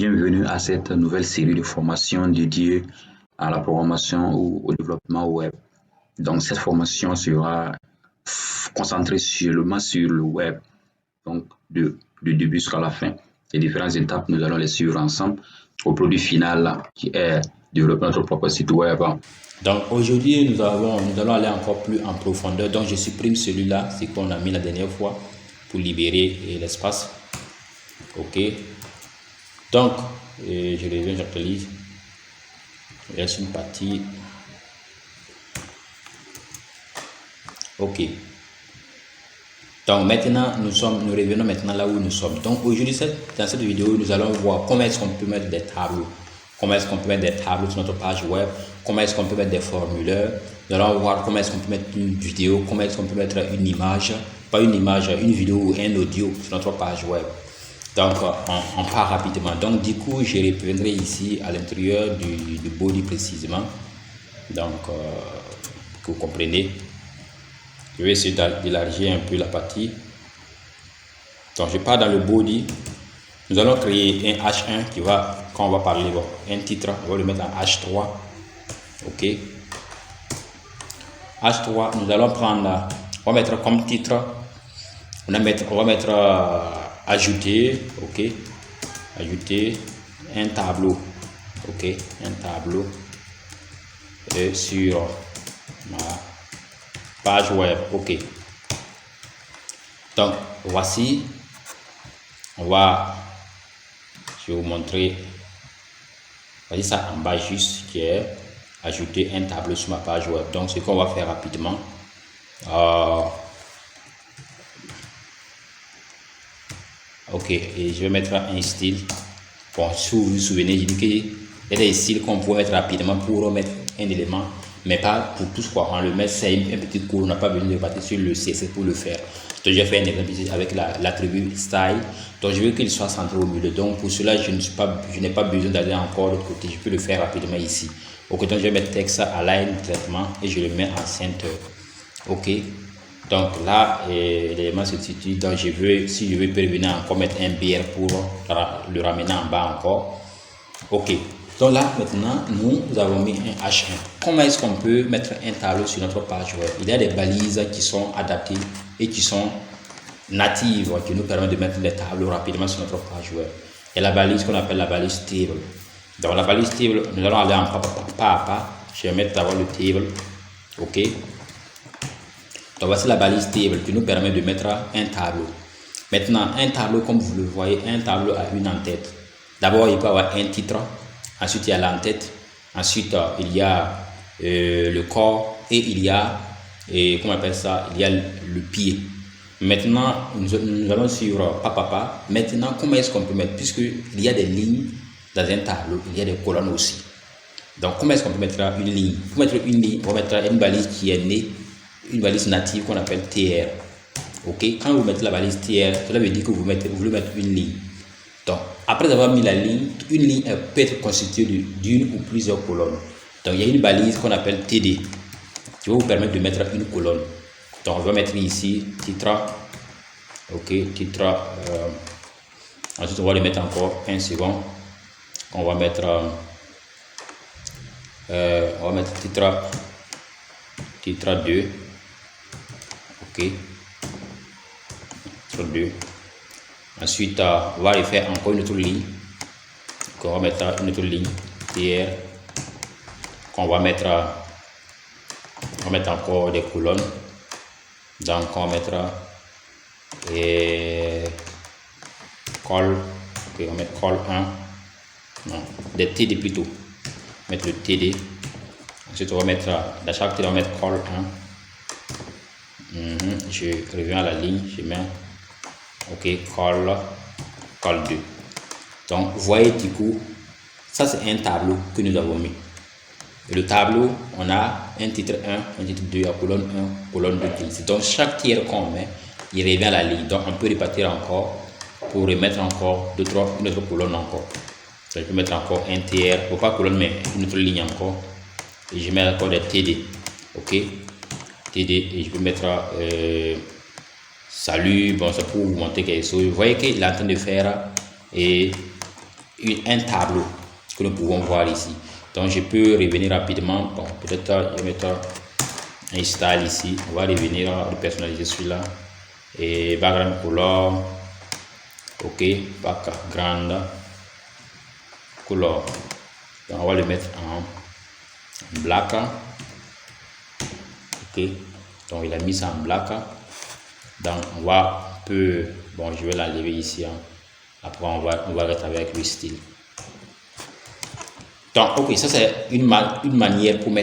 Bienvenue à cette nouvelle série de formations dédiée à la programmation ou au développement web. Donc, cette formation sera concentrée seulement sur le web, donc du début jusqu'à la fin. Les différentes étapes, nous allons les suivre ensemble au produit final qui est développer notre propre site web. Donc aujourd'hui, nous allons aller encore plus en profondeur. Donc je supprime celui-là, c'est qu'on a mis la dernière fois pour libérer l'espace. Ok. Donc, je reviens, j'actualise. Je laisse une partie. Ok. Donc maintenant, nous revenons maintenant là où nous sommes. Donc aujourd'hui, dans cette vidéo, nous allons voir comment est-ce qu'on peut mettre des tableaux. Comment est-ce qu'on peut mettre des tableaux sur notre page web. Comment est-ce qu'on peut mettre des formulaires. Nous allons voir comment est-ce qu'on peut mettre une vidéo. Comment est-ce qu'on peut mettre une image. Pas une image, une vidéo ou un audio sur notre page web. Donc on part rapidement. Donc du coup, je reprendrai ici à l'intérieur du body précisément. Donc que vous comprenez. Je vais essayer d'élargir un peu la partie. Donc je pars dans le body. Nous allons créer un H1 quand on va parler, un titre, on va le mettre en H3. Ok. H3, nous allons prendre, on va mettre comme titre, on va mettre ajouter, ok. Ajouter un tableau, ok. Un tableau sur ma page web, ok. Donc voici, je vais vous montrer, voici ça en bas juste qui est ajouter un tableau sur ma page web. Donc ce qu'on va faire rapidement, ok, et je vais mettre un style. Bon, si vous vous souvenez, j'ai dit qu'il y a des styles qu'on peut mettre rapidement pour remettre un élément, mais pas pour tous quoi. On le met, c'est un petit cours, on n'a pas besoin de partir sur le CSS pour le faire. Donc j'ai fait un exemple ici avec l'attribut style. Donc je veux qu'il soit centré au milieu. Donc pour cela, je n'ai pas besoin d'aller encore de l'autre côté. Je peux le faire rapidement ici. Ok, donc je vais mettre texte align traitement et je le mets en center. Ok. Donc là, l'élément se situe. Donc si je veux prévenir encore mettre un BR pour le ramener en bas encore. Ok. Donc là, maintenant, nous avons mis un H1. Comment est-ce qu'on peut mettre un tableau sur notre page web? Il y a des balises qui sont adaptées et qui sont natives, qui nous permettent de mettre des tableaux rapidement sur notre page web. Et la balise qu'on appelle la balise table. Dans la balise table, nous allons aller en pas à pas. Je vais mettre d'abord le table. Ok. Donc voici la balise table qui nous permet de mettre un tableau. Maintenant, un tableau, comme vous le voyez, un tableau a une en-tête. D'abord, il peut avoir un titre. Ensuite, il y a l'en-tête. Ensuite, il y a le corps. Et il y a, comment on appelle ça, il y a le pied. Maintenant, nous allons suivre papa. Maintenant, comment est-ce qu'on peut mettre, puisqu'il y a des lignes dans un tableau, il y a des colonnes aussi. Donc, comment est-ce qu'on peut mettre une ligne? Pour mettre une ligne, on va mettre une balise qui est née, une balise native qu'on appelle TR. Ok, quand vous mettez la balise TR, cela veut dire que vous voulez mettre une ligne. Donc, après avoir mis la ligne, une ligne peut être constituée d'une ou plusieurs colonnes. Donc, il y a une balise qu'on appelle TD qui va vous permettre de mettre une colonne. Donc, on va mettre ici titre. Ok, titre. Ensuite, on va le mettre encore un second. On va mettre titre 2. Ok, titre 2. Ensuite, on va refaire encore une autre ligne. Donc, on va mettre une autre ligne TR. On va mettre encore des colonnes. Donc, on va mettre col. Ok, on va mettre col 1. Non, des TD plutôt. Mettre le TD. Ensuite, on va mettre dans chaque TD, on va mettre col 1. Je reviens à la ligne, je mets ok, col 2. Donc, vous voyez du coup, ça c'est un tableau que nous avons mis. Et le tableau, on a un titre 1, un titre 2, à colonne 1, colonne 2. Donc, chaque tiers qu'on met, il revient à la ligne. Donc, on peut répartir encore pour remettre encore une autre colonne encore. Donc, je peux mettre encore un tiers, pas colonne, mais une autre ligne encore. Et je mets encore des TD. Ok, TD, et je peux mettre salut, bon, c'est pour vous montrer quelque chose. Vous voyez qu'il est en train de faire et un tableau que nous pouvons voir ici. Donc je peux revenir rapidement. Bon, peut-être je vais mettre install ici. On va revenir à personnaliser celui-là. Et background color. Ok, background color. Donc on va le mettre en black. Ok, donc il a mis ça en black. Donc on va bon, je vais l'enlever ici. Après on va retravailler avec le style. Donc ok, ça c'est une manière pour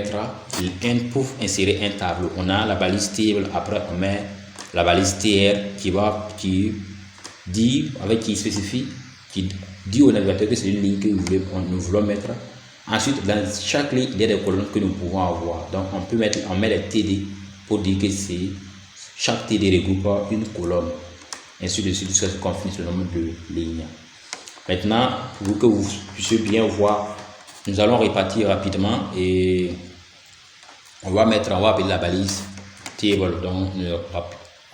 pour insérer un tableau. On a la balise table, après on met la balise tr qui spécifie, qui dit au navigateur que c'est une ligne que nous voulons mettre. Ensuite, dans chaque ligne, il y a des colonnes que nous pouvons avoir. Donc on met les TD pour dire que chaque TD regroupe une colonne. Ainsi de suite, jusqu'à ce qu'on finisse le nombre de lignes. Maintenant, pour que vous puissiez bien voir, nous allons répartir rapidement et on va appeler la balise table. Donc nous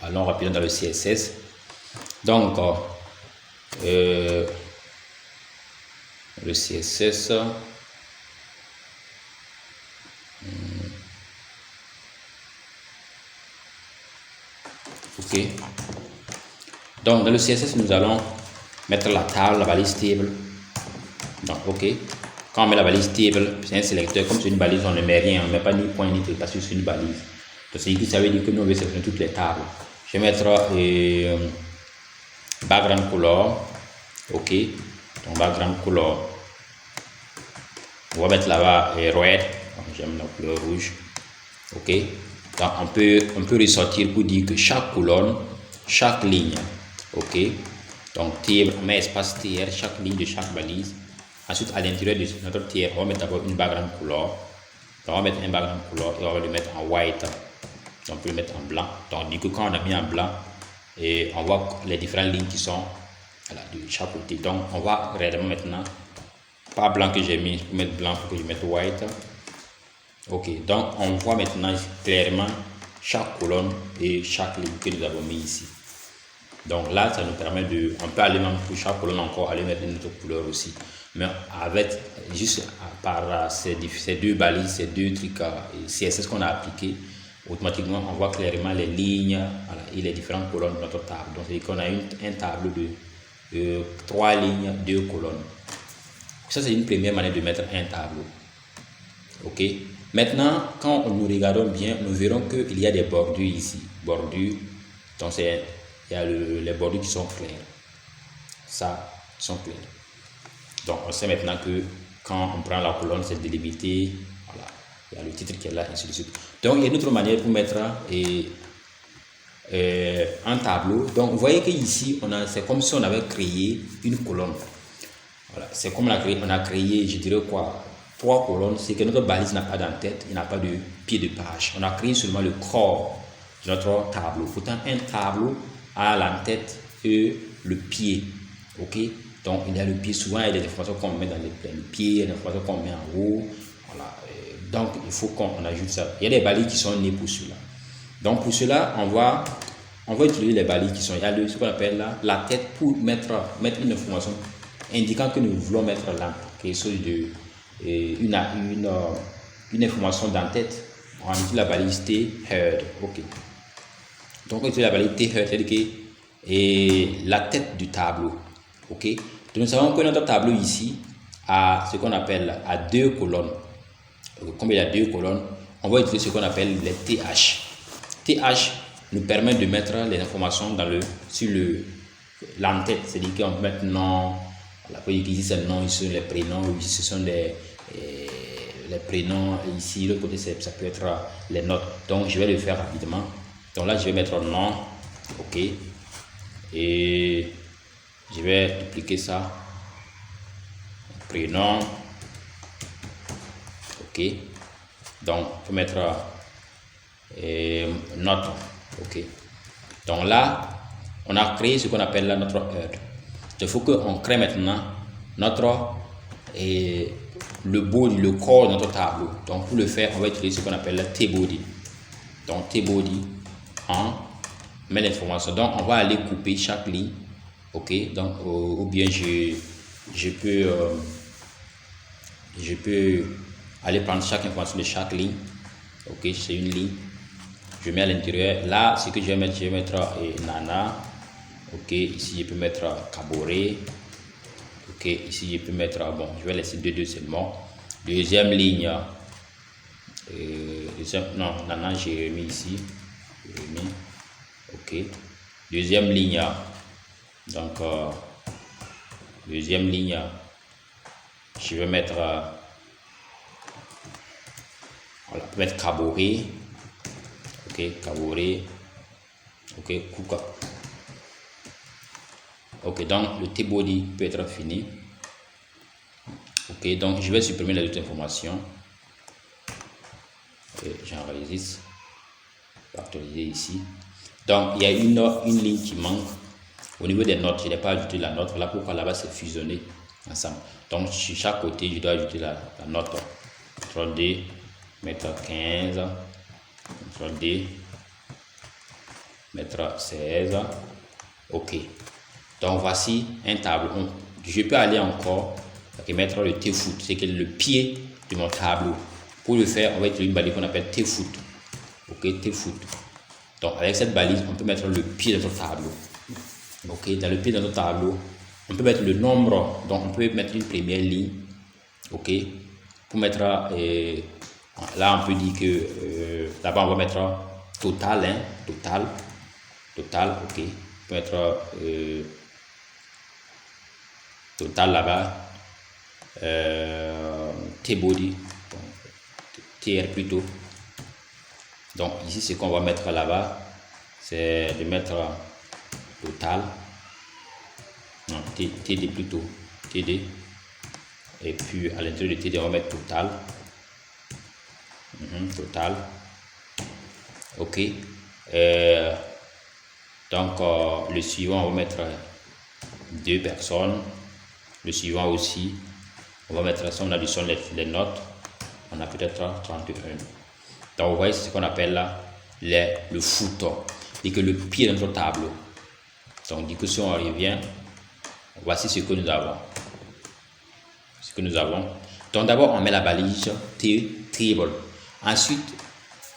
allons rapidement dans le CSS. Donc le CSS, ok. Donc dans le CSS nous allons mettre la table, la balise table. Donc ok. Quand on met la balise table, c'est un sélecteur. Comme c'est une balise, on ne met rien, on ne met pas ni point ni truc parce que c'est une balise. Donc ça veut dire que nous on veut sélectionner toutes les tables. Je vais mettre background color. Ok. Donc background color. On va mettre là-bas red. J'aime la couleur rouge. Ok. Donc on peut ressortir pour dire que chaque colonne, chaque ligne. Ok. Donc table, on met espace tr, chaque ligne de chaque balise. Ensuite, à l'intérieur de notre tiers, on va mettre d'abord une background color. Donc, on va mettre un background color et on va le mettre en white. Donc, on peut le mettre en blanc. Donc, du coup, quand on a mis en blanc, et on voit les différentes lignes qui sont de chaque côté. Donc, on va réellement maintenant, pas blanc que j'ai mis, pour mettre blanc, pour que je mette white. Ok, donc on voit maintenant clairement chaque colonne et chaque ligne que nous avons mis ici. Donc là, ça nous permet on peut aller même pour chaque colonne encore, aller mettre une autre couleur aussi. Mais avec, juste par ces deux balises, ces deux trucs CSS qu'on a appliqué, automatiquement, on voit clairement les lignes et les différentes colonnes de notre table. Donc, c'est qu'on a un tableau de 3 lignes, 2 colonnes. Ça, c'est une première manière de mettre un tableau. Ok. Maintenant, quand nous regardons bien, nous verrons qu'il y a des bordures ici. Bordures, donc il y a les bordures qui sont claires. Ça, sont claires. Donc, on sait maintenant que quand on prend la colonne, c'est délimité. Voilà, il y a le titre qui est là, ainsi de suite. Donc, il y a une autre manière pour mettre un tableau. Donc, vous voyez qu'ici, c'est comme si on avait créé une colonne. Voilà, c'est comme on a créé, je dirais quoi, 3 colonnes. C'est que notre balise n'a pas d'entête, il n'a pas de pied de page. On a créé seulement le corps de notre tableau. Pourtant, un tableau a l'entête et le pied. Ok? Donc, il y a le pied. Souvent, il y a des informations qu'on met dans le pied, il y a des informations qu'on met en haut. Voilà. Donc, il faut qu'on ajoute ça. Il y a des balises qui sont nées pour cela. Donc, pour cela, on va utiliser les balises qui sont. Il y a ce qu'on appelle là, la tête pour mettre une information indiquant que nous voulons mettre là quelque chose de. Une information d'entête. On utilise la balise T-head. Ok. Donc, on utilise la balise T-head, c'est-à-dire que la tête du tableau. Ok. Donc, nous savons que notre tableau ici a ce qu'on appelle à 2 colonnes. Comme il y a 2 colonnes, on va utiliser ce qu'on appelle les TH. TH nous permet de mettre les informations sur l'entête, c'est-à-dire qu'on peut mettre nom, ici c'est le nom, ici les prénoms, ici ce sont les prénoms, ici l'autre côté ça peut être les notes. Donc je vais le faire rapidement. Donc là je vais mettre nom, ok, et je vais dupliquer ça, prénom, ok. Donc je vais mettre note, ok. Donc là on a créé ce qu'on appelle là notre head. Il faut qu'on crée maintenant le body, le corps de notre tableau. Donc pour le faire, on va utiliser ce qu'on appelle le T-body. Donc T-body, on met l'information. Donc on va aller couper chaque ligne, ok. Donc ou bien je je peux aller prendre chaque information de chaque ligne. Ok, c'est une ligne. Je mets à l'intérieur. Là, ce que je vais mettre Nana. Ok, ici je peux mettre Kaboré. Ok, ici je peux mettre, bon, je vais laisser deux seulement. Deuxième ligne, non, Nana, j'ai remis ici. Ok, deuxième ligne, donc, deuxième ligne, je vais mettre, voilà, mettre Kaboré. Ok, Kaboré. Ok, Kuka. Ok, donc le T-body peut être fini. Ok, donc je vais supprimer les autres informations. J'enregistre. Actualiser ici. Donc il y a une ligne qui manque. Au niveau des notes, je n'ai pas ajouté la note. Voilà pourquoi là-bas c'est fusionné ensemble. Donc sur chaque côté, je dois ajouter la note. CTRL D, mettre 15. CTRL D, mettre 16. Ok. Donc voici un tableau. Je peux aller encore et mettre le T-foot, c'est que le pied de mon tableau. Pour le faire, on va utiliser une balise qu'on appelle T-foot. Ok, T-foot. Donc avec cette balise, on peut mettre le pied de notre tableau. Ok, dans le pied de notre tableau, on peut mettre le nombre. Donc on peut mettre une première ligne. Ok, pour mettre là on peut dire que là-bas on va mettre total, hein, total. Ok, on peut mettre total là-bas, T-body, TR plutôt. Donc ici ce qu'on va mettre là-bas, c'est de mettre total, non, TD plutôt, TD, et puis à l'intérieur de TD on va mettre total, total. Ok, donc le suivant on va mettre 2 personnes. Le suivant aussi, on va mettre, si on additionne les notes, on a peut-être 31. Donc vous voyez ce qu'on appelle là le footer, et que le pied de notre tableau. Donc du coup si on revient, voici ce que nous avons. Donc d'abord on met la balise table. Ensuite,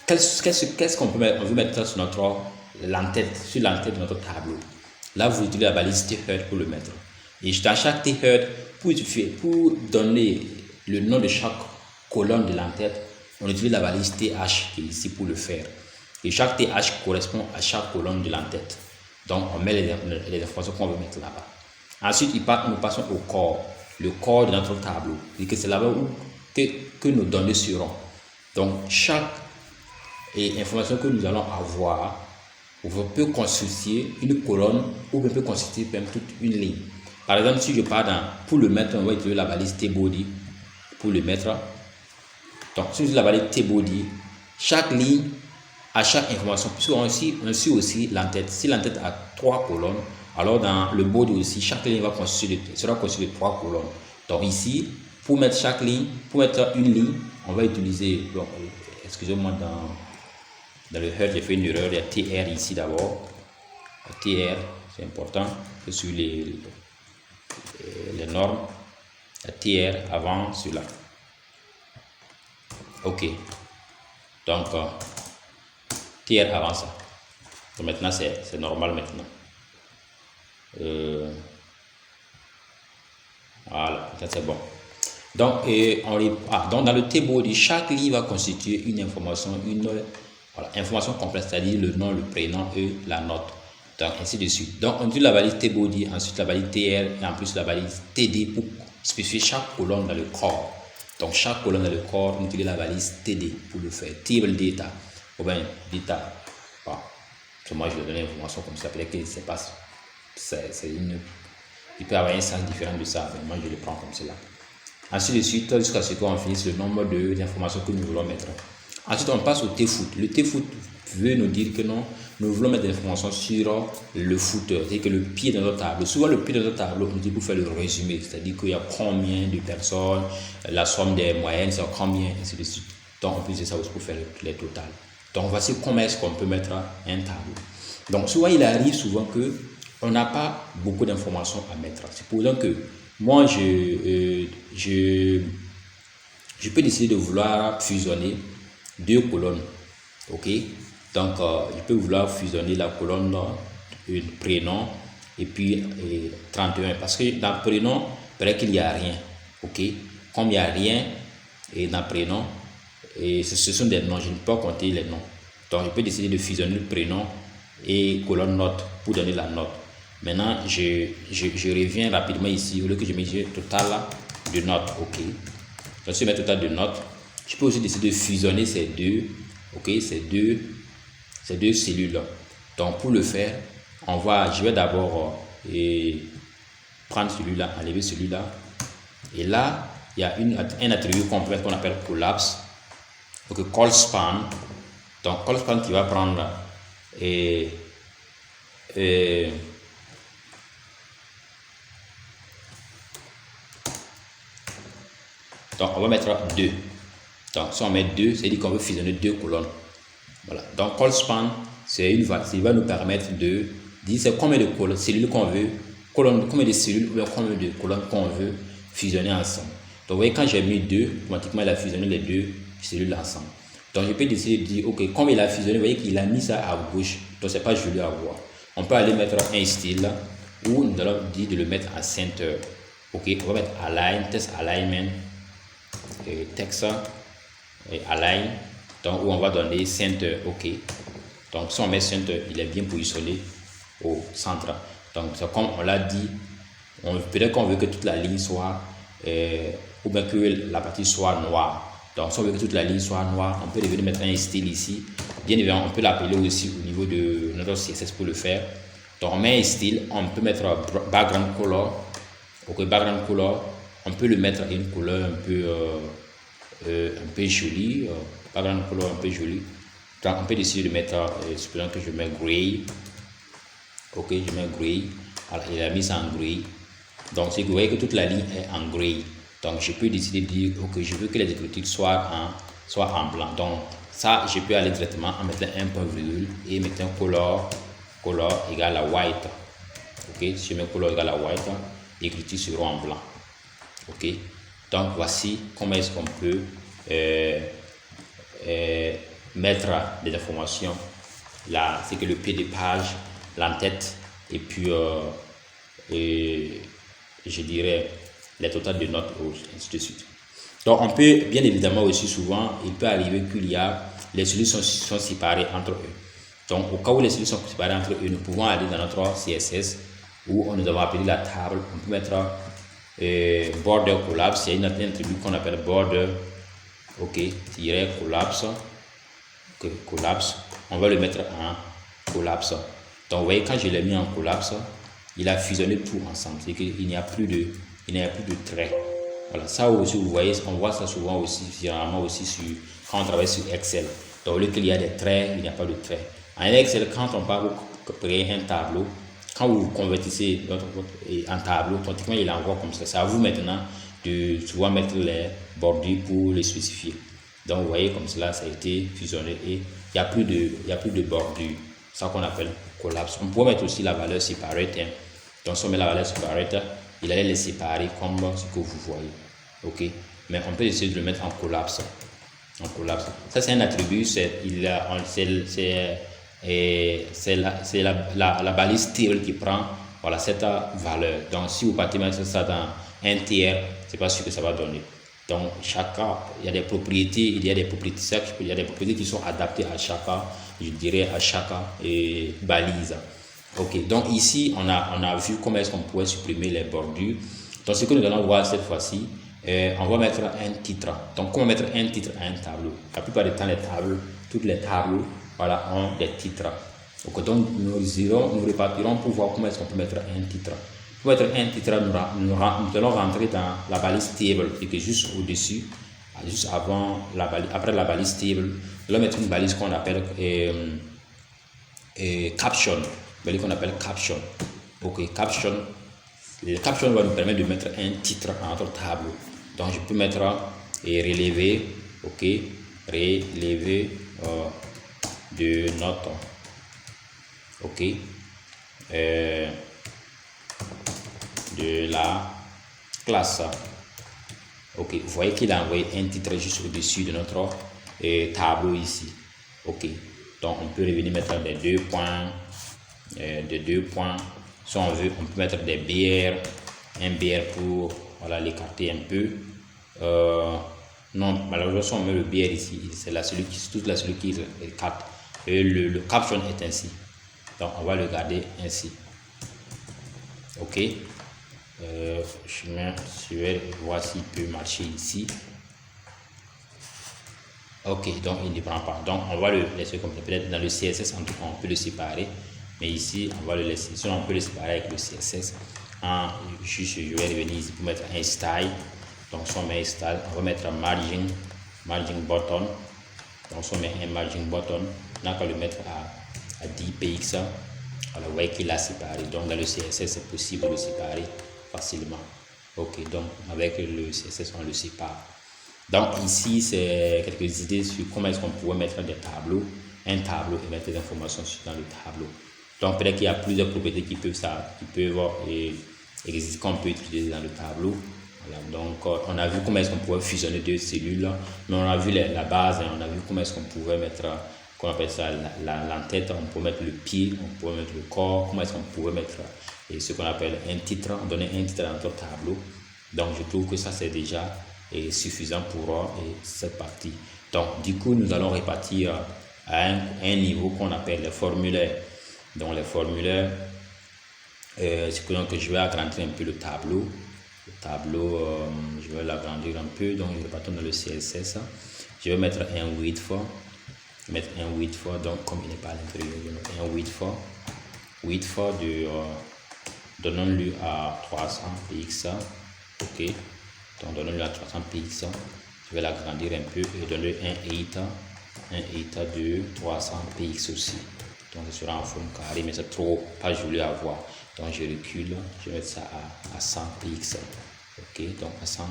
qu'est-ce qu'on peut mettre? On veut mettre sur notre l'entête de notre tableau. Là vous utilisez la balise t-head pour le mettre. Et dans chaque t-head, pour donner le nom de chaque colonne de l'entête, on utilise la balise th qui est ici pour le faire. Et chaque th correspond à chaque colonne de l'entête. Donc on met les informations qu'on veut mettre là-bas. Ensuite, nous passons au corps, le corps de notre tableau. Et que c'est là-bas que nos données seront. Donc chaque information que nous allons avoir, on peut constituer une colonne ou on peut constituer même toute une ligne. Par exemple, si je pars pour le mettre, on va utiliser la balise T-body pour le mettre. Donc, si je la balise T-body, chaque ligne a chaque information. Puisqu'on suit aussi l'entête. Si l'entête a 3 colonnes, alors dans le body aussi, chaque ligne sera constituée de 3 colonnes. Donc ici, pour mettre chaque ligne, pour mettre une ligne, on va utiliser, excusez-moi, dans le head, j'ai fait une erreur, il y a TR ici d'abord. TR, c'est important, que sur les normes, TR avant celui-là. Ok, donc TR avant ça. Donc maintenant c'est normal maintenant. Voilà, ça c'est bon. Donc, donc dans le T-body, chaque ligne va constituer une information, information complète, c'est-à-dire le nom, le prénom et la note. Donc ainsi de suite. Donc on utilise la balise T-body, ensuite la balise TR et en plus la balise TD pour spécifier chaque colonne dans le corps. Donc chaque colonne dans le corps, on utilise la balise TD pour le faire. Table data, ou bien data. Bon. Moi je vais donner l'information comme ça, peut-être que c'est pas, il peut y avoir un sens différent de ça, mais moi je le prends comme cela. Ainsi de suite, jusqu'à ce qu'on finisse le nombre d'informations que nous voulons mettre. Ensuite, on passe au T-foot. Le T-foot veut nous dire que non, nous voulons mettre des informations sur le footer, c'est-à-dire que le pied de notre tableau. Souvent, le pied de notre tableau, on dit pour faire le résumé, c'est-à-dire qu'il y a combien de personnes, la somme des moyennes, c'est combien, ainsi de suite. Donc, en plus de ça aussi pour faire les totales. Donc, voici comment est-ce qu'on peut mettre un tableau. Donc, souvent, il arrive souvent que on n'a pas beaucoup d'informations à mettre. C'est pour ça que moi, je peux décider de vouloir fusionner deux colonnes. Ok, donc je peux vouloir fusionner la colonne prénom et puis 31, parce que dans prénom, peut-être qu'il n'y a rien. Ok, comme il n'y a rien et dans prénom, et ce sont des noms, je ne peux pas compter les noms. Donc je peux décider de fusionner le prénom et colonne note pour donner la note. Maintenant, je reviens rapidement ici, au lieu que je mets total de notes. Ok, donc si je mets total de notes, je peux aussi décider de fusionner ces deux, ok, ces deux cellules. Donc pour le faire, je vais d'abord prendre celui-là, enlever celui-là, et là il y a un attribut complet qu'on appelle collapse. Donc call span. Donc call span qui va prendre donc on va mettre 2. Donc si on met 2, c'est-à-dire qu'on veut fusionner deux colonnes. Voilà. Donc call span, c'est une valeur qui va nous permettre de dire c'est combien de colonnes, cellules qu'on veut, combien de cellules ou combien de colonnes qu'on veut fusionner ensemble. Donc vous voyez, quand j'ai mis 2, automatiquement il a fusionné les deux cellules ensemble. Donc je peux décider de dire ok, comme il a fusionné, vous voyez qu'il a mis ça à gauche, donc c'est pas joli à voir. On peut aller mettre un style ou nous allons dire de le mettre à center. Ok, on va mettre align, test alignment, et text et align, donc où on va donner center. Ok, donc si on met center, il est bien positionné au centre. Donc c'est comme on l'a dit, peut-être qu'on veut que toute la ligne soit ou bien que la partie soit noire. Donc si on veut que toute la ligne soit noire, on peut revenir mettre un style ici. Bien évidemment, on peut l'appeler aussi au niveau de notre CSS pour le faire. Donc on met un style, on peut mettre background color. Ok, background color, on peut le mettre à une couleur un peu jolie, background color un peu joli. Donc on peut décider de mettre, supposons que je mets gray. Ok, je mets gray. Alors il a mis ça en gray. Donc c'est que vous voyez que toute la ligne est en gray. Donc je peux décider de dire ok, je veux que les écritures soient en blanc. Donc ça, je peux aller directement en mettant un point virgule et mettre un color égale à white. Ok, si je mets color égale à white, les écritures seront en blanc. Ok, donc voici comment est-ce qu'on peut mettre des informations là, c'est que le pied de page, l'entête et puis je dirais les totales de notes, ainsi de suite. Donc on peut bien évidemment aussi souvent, il peut arriver qu'il y a les cellules sont séparées entre eux. Donc au cas où les cellules sont séparées entre eux, nous pouvons aller dans notre CSS où nous avons appelé la table. On peut mettre border collapse. Il y a une attribut qu'on appelle border, ok, collapse. Okay, collapse. On va le mettre en collapse. Donc vous voyez, quand je l'ai mis en collapse, il a fusionné tout ensemble. C'est qu'il n'y a plus de traits. Voilà, ça aussi, vous voyez, on voit ça souvent aussi, généralement aussi quand on travaille sur Excel. Donc au lieu qu'il y a des traits, il n'y a pas de traits. En Excel, quand on parle de créer un tableau, quand vous convertissez en tableau, automatiquement il envoie comme ça. C'est à vous maintenant de souvent mettre les bordures pour les spécifier. Donc vous voyez comme cela, ça a été fusionné et il n'y a plus de bordure. C'est ça qu'on appelle collapse. On peut mettre aussi la valeur separate. Hein. Donc si on met la valeur separate, il allait les séparer comme ce que vous voyez. Ok, mais on peut essayer de le mettre en collapse. Ça c'est un attribut, c'est la balise table qui prend voilà cette valeur. Donc si vous partez mettre ça dans un tiers, c'est pas sûr que ça va donner. Donc il y a des propriétés, qui sont adaptées à chaque, je dirais à chaque balise. Ok, donc ici on a vu comment est-ce qu'on pourrait supprimer les bordures. Donc ce que nous allons voir cette fois-ci, on va mettre un titre. Donc comment mettre un titre à un tableau? La plupart du temps toutes les tableaux voilà, ont des titres. Okay, donc nous répartirons pour voir comment est-ce qu'on peut mettre un titre. Pour mettre un titre, nous allons rentrer dans la balise table, et que juste au-dessus, juste après la balise table, nous allons mettre une balise qu'on appelle caption. Caption. Ok, caption. Le caption va nous permettre de mettre un titre à notre tableau. Donc je peux mettre relevé, ok, relevé de notes, ok, de la classe. Ok, vous voyez qu'il a envoyé un titre juste au-dessus de notre tableau ici. Ok, donc on peut revenir mettre des 2 points, Si on veut, on peut mettre des BR, un BR pour voilà, l'écarter un peu. Non, malheureusement, on met le BR ici, c'est celui qui écarte. Et le caption est ainsi. Donc on va le garder ainsi. Ok. Je vais voir s'il peut marcher ici. Ok, donc il ne prend pas. Donc on va le laisser comme ça. Peut-être dans le CSS, en tout cas, on peut le séparer. Mais ici, on va le laisser. Sinon, on peut le séparer avec le CSS. Juste, je vais revenir ici pour mettre un style. Donc, si on met un style, on va mettre un margin button. Donc, si on met un margin button, on n'a qu'à le mettre à 10 px. Alors, vous voyez qu'il a séparé. Donc, dans le CSS, c'est possible de le séparer facilement. Ok, donc avec le CSS, on le sépare. Donc, ici, c'est quelques idées sur comment est-ce qu'on pourrait mettre des tableaux, un tableau et mettre des informations dans le tableau. Donc, peut-être qu'il y a plusieurs propriétés qui peuvent exister, qu'on peut utiliser dans le tableau. Voilà, donc, on a vu comment est-ce qu'on pouvait fusionner deux cellules, mais on a vu la base, on a vu comment est-ce qu'on pouvait mettre, qu'on appelle ça, l'entête, on peut mettre le pied, on peut mettre le corps, comment est-ce qu'on pouvait mettre ce qu'on appelle un titre, donner un titre dans notre tableau. Donc, je trouve que ça, c'est déjà suffisant pour cette partie. Donc, du coup, nous allons répartir à un niveau qu'on appelle les formulaires. Donc, les formulaires, c'est que je vais agrandir un peu le tableau. Le tableau, je vais l'agrandir un peu. Donc, je vais partir dans le CSS. Je vais mettre un width for. Donc, comme il n'est pas à l'intérieur, je vais mettre un width for donnons-lui à 300 px. Ok. Donc, donnons-lui à 300 px. Je vais l'agrandir un peu et donner un eta de 300 px aussi. Donc, ce sera en forme carrée, mais c'est trop pas joli à voir. Donc, je recule, je vais mettre ça à 100 px. Ok, donc à 100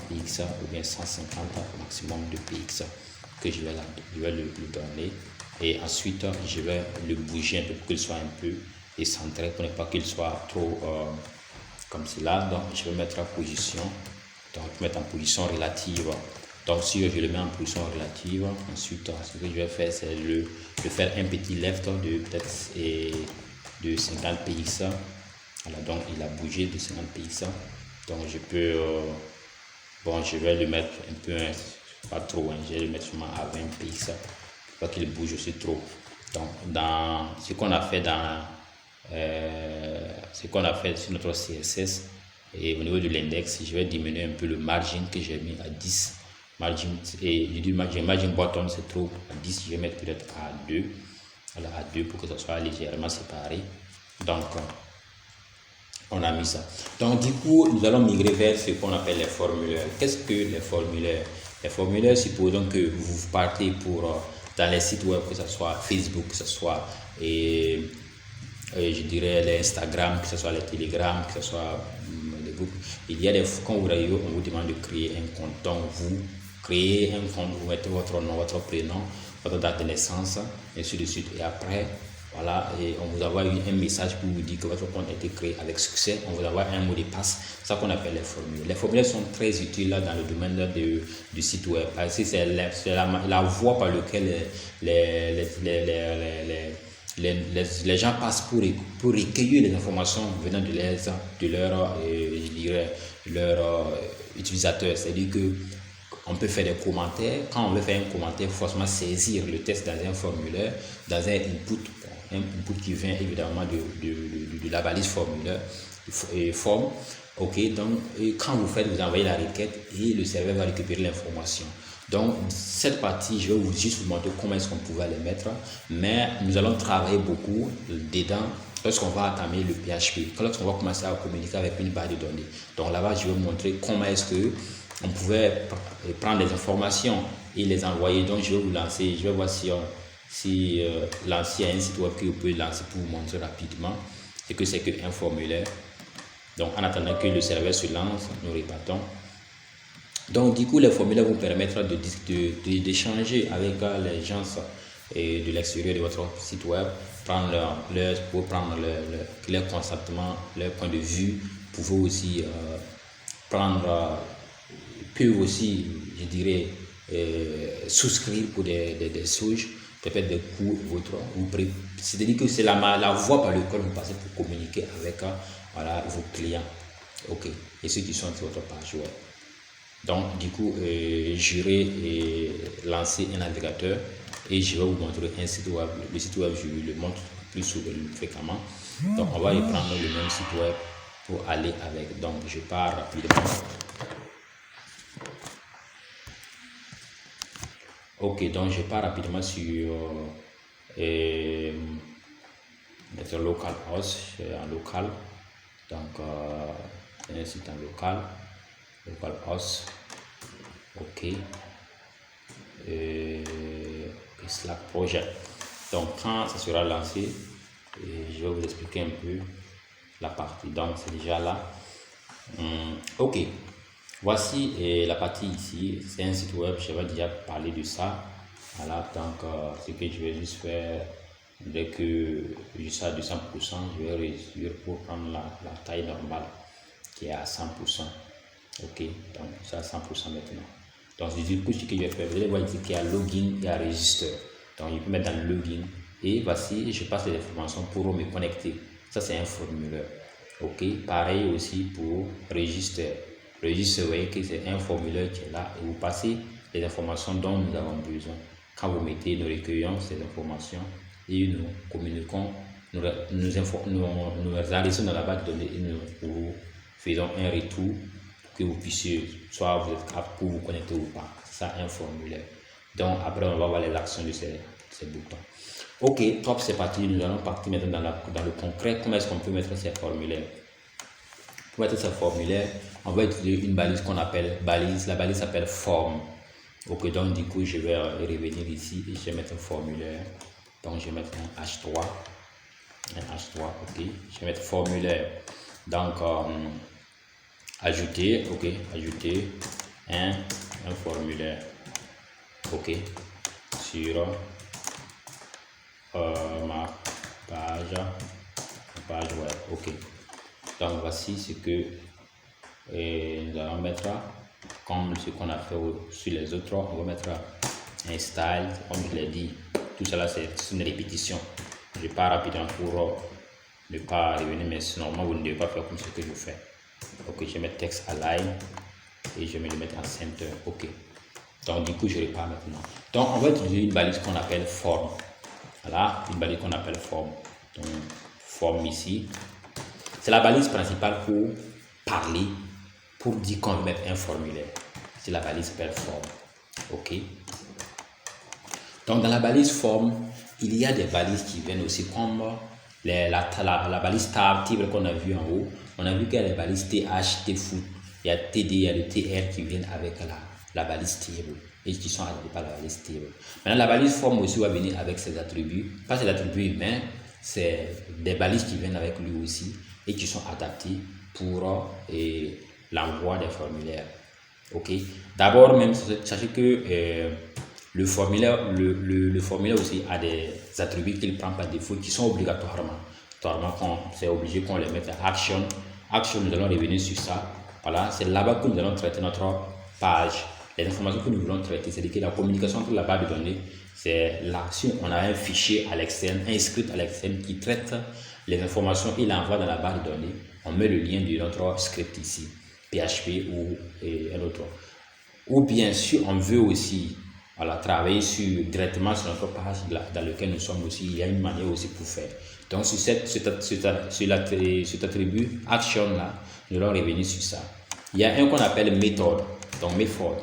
px ou bien 150 maximum de px que je vais le donner. Et ensuite, je vais le bouger un peu pour qu'il soit un peu excentré, pour ne pas qu'il soit trop comme cela. Donc, je vais mettre en position. Donc, mettre en position relative. Donc, si je le mets en position relative, ensuite, ce que je vais faire, c'est de faire un petit left de peut-être de 50 px. Voilà, donc il a bougé de 50 px. Donc, je peux, je vais le mettre un peu, pas trop, je vais le mettre seulement à 20 px, pour pas qu'il bouge aussi trop. Donc, dans ce qu'on a fait sur notre CSS, et au niveau de l'index, je vais diminuer un peu le margin que j'ai mis à 10. Margin button, c'est trop. À 10, je vais mettre peut-être à 2. Voilà, à 2 pour que ça soit légèrement séparé. Donc, on a mis ça. Donc, du coup, nous allons migrer vers ce qu'on appelle les formulaires. Qu'est-ce que les formulaires? Les formulaires, supposons que vous partez dans les sites web, que ce soit Facebook, que ce soit je dirais les Instagram, que ce soit les Telegram, que ce soit les groupes. Il y a quand vous arrivez, on vous demande de créer un compte. Donc, vous créez un compte, vous mettez votre nom, votre prénom, votre date de naissance, et ainsi de suite. Et après, voilà, et on vous envoie un message pour vous dire que votre compte a été créé avec succès. On vous envoie un mot de passe, c'est ça qu'on appelle les formulaires. Les formulaires sont très utiles dans le domaine du site web, parce que c'est la voie par laquelle les gens passent pour recueillir les informations venant de leurs utilisateurs. C'est-à-dire que on peut faire des commentaires. Quand on veut faire un commentaire, il faut forcément saisir le texte dans un formulaire, dans un input qui vient évidemment de la balise formulaire et forme. Ok, donc quand vous envoyez la requête et le serveur va récupérer l'information. Donc, cette partie, je vais juste vous montrer comment est-ce qu'on pouvait les mettre, mais nous allons travailler beaucoup dedans lorsqu'on va entamer le PHP, lorsqu'on va commencer à communiquer avec une base de données. Donc là-bas, je vais vous montrer comment est-ce que on pouvait prendre des informations et les envoyer. Donc, je vais vous lancer, je vais voir si lancer un site web que vous pouvez lancer pour vous montrer rapidement ce que c'est qu'un formulaire. Donc, en attendant que le serveur se lance, nous repartons. Donc, du coup, les formulaires vont permettre d'échanger avec les gens de l'extérieur de votre site web, prendre leur consentement, leur point de vue. Vous pouvez aussi peuvent aussi, je dirais, souscrire pour des choses, peut-être des cours ou autres. C'est-à-dire que c'est la voie par laquelle vous passez pour communiquer avec voilà, vos clients. Ok, et ceux qui sont sur votre page web. Donc, du coup, j'irai lancer un navigateur et je vais vous montrer un site web. Le site web, je le montre plus fréquemment. Donc, on va y prendre le même site web pour aller avec. Donc, je pars rapidement. Ok, donc je pars rapidement sur notre localhost, en local. Donc, c'est un site en localhost. Ok. Slack Project. Donc, quand ça sera lancé, je vais vous expliquer un peu la partie. Donc, c'est déjà là. Ok. Voici la partie ici. C'est un site web. Je vais déjà parler de ça. Voilà. Donc, ce que je vais juste faire, dès que je suis à 200%, je vais réduire pour prendre la taille normale qui est à 100%. Ok. Donc, c'est à 100% maintenant. Donc, du coup, ce que je vais faire, vous allez voir ici qu'il y a login et à register. Donc, je peux mettre dans le login. Et voici, je passe les informations pour me connecter. Ça, c'est un formulaire. Ok. Pareil aussi pour register. Register, vous voyez que c'est un formulaire qui est là et vous passez les informations dont nous avons besoin. Quand vous mettez, nous recueillons ces informations et nous communiquons, nous enregistrons dans la base de données et nous faisons un retour que vous puissiez, soit vous êtes apte pour vous connecter ou pas. C'est ça un formulaire. Donc après, on va voir les actions de ces boutons. Ok, top, c'est parti. Nous allons partir maintenant dans le concret. Comment est-ce qu'on peut mettre ces formulaires? Pour mettre ces formulaires, on va utiliser une balise qu'on appelle balise. La balise s'appelle form. Ok, donc du coup, je vais revenir ici et je vais mettre un formulaire. Donc je vais mettre un H3. Un H3, ok. Je vais mettre formulaire. Donc, ajouter, ok, ajouter un formulaire, ok, sur ma page web, ok. Donc voici ce que nous allons mettre comme ce qu'on a fait sur les autres. On va mettre un style, comme je l'ai dit, tout cela c'est une répétition. Je pars rapidement pour ne pas revenir, mais normalement vous ne devez pas faire comme ce que je fais. Ok, je vais mettre texte align et je vais le mettre en center. Ok. Donc du coup je repars maintenant. Donc on va utiliser une balise qu'on appelle form. Voilà, une balise qu'on appelle form. Donc form ici. C'est la balise principale pour parler, pour dire qu'on veut mettre un formulaire. C'est la balise s'appelle form. Ok. Donc dans la balise form, il y a des balises qui viennent aussi comme la balise table qu'on a vu en haut. On a vu qu'il y a les balises TH, TFOOT, il y a TD, il y a le TR qui viennent avec la balise table et qui sont adaptés par la balise table. Maintenant, la balise form aussi va venir avec ses attributs, pas ses attributs humains, c'est des balises qui viennent avec lui aussi et qui sont adaptées pour l'envoi des formulaires. Ok. D'abord, même sachez que le formulaire aussi a des attributs qu'il prend par défaut qui sont obligatoirement. C'est obligé qu'on les mette à action. Action, nous allons revenir sur ça. Voilà, c'est là-bas que nous allons traiter notre page. Les informations que nous voulons traiter, c'est que la communication entre la base de données, c'est l'action. On a un fichier à l'externe, un script à l'externe qui traite les informations et l'envoie dans la base de données. On met le lien de notre script ici, PHP ou un autre. Ou bien sûr, on veut aussi travailler directement sur notre page dans laquelle nous sommes aussi. Il y a une manière aussi pour faire. Donc, sur cet attribut action là, nous allons revenir sur ça. Il y a un qu'on appelle méthode. Donc, méthode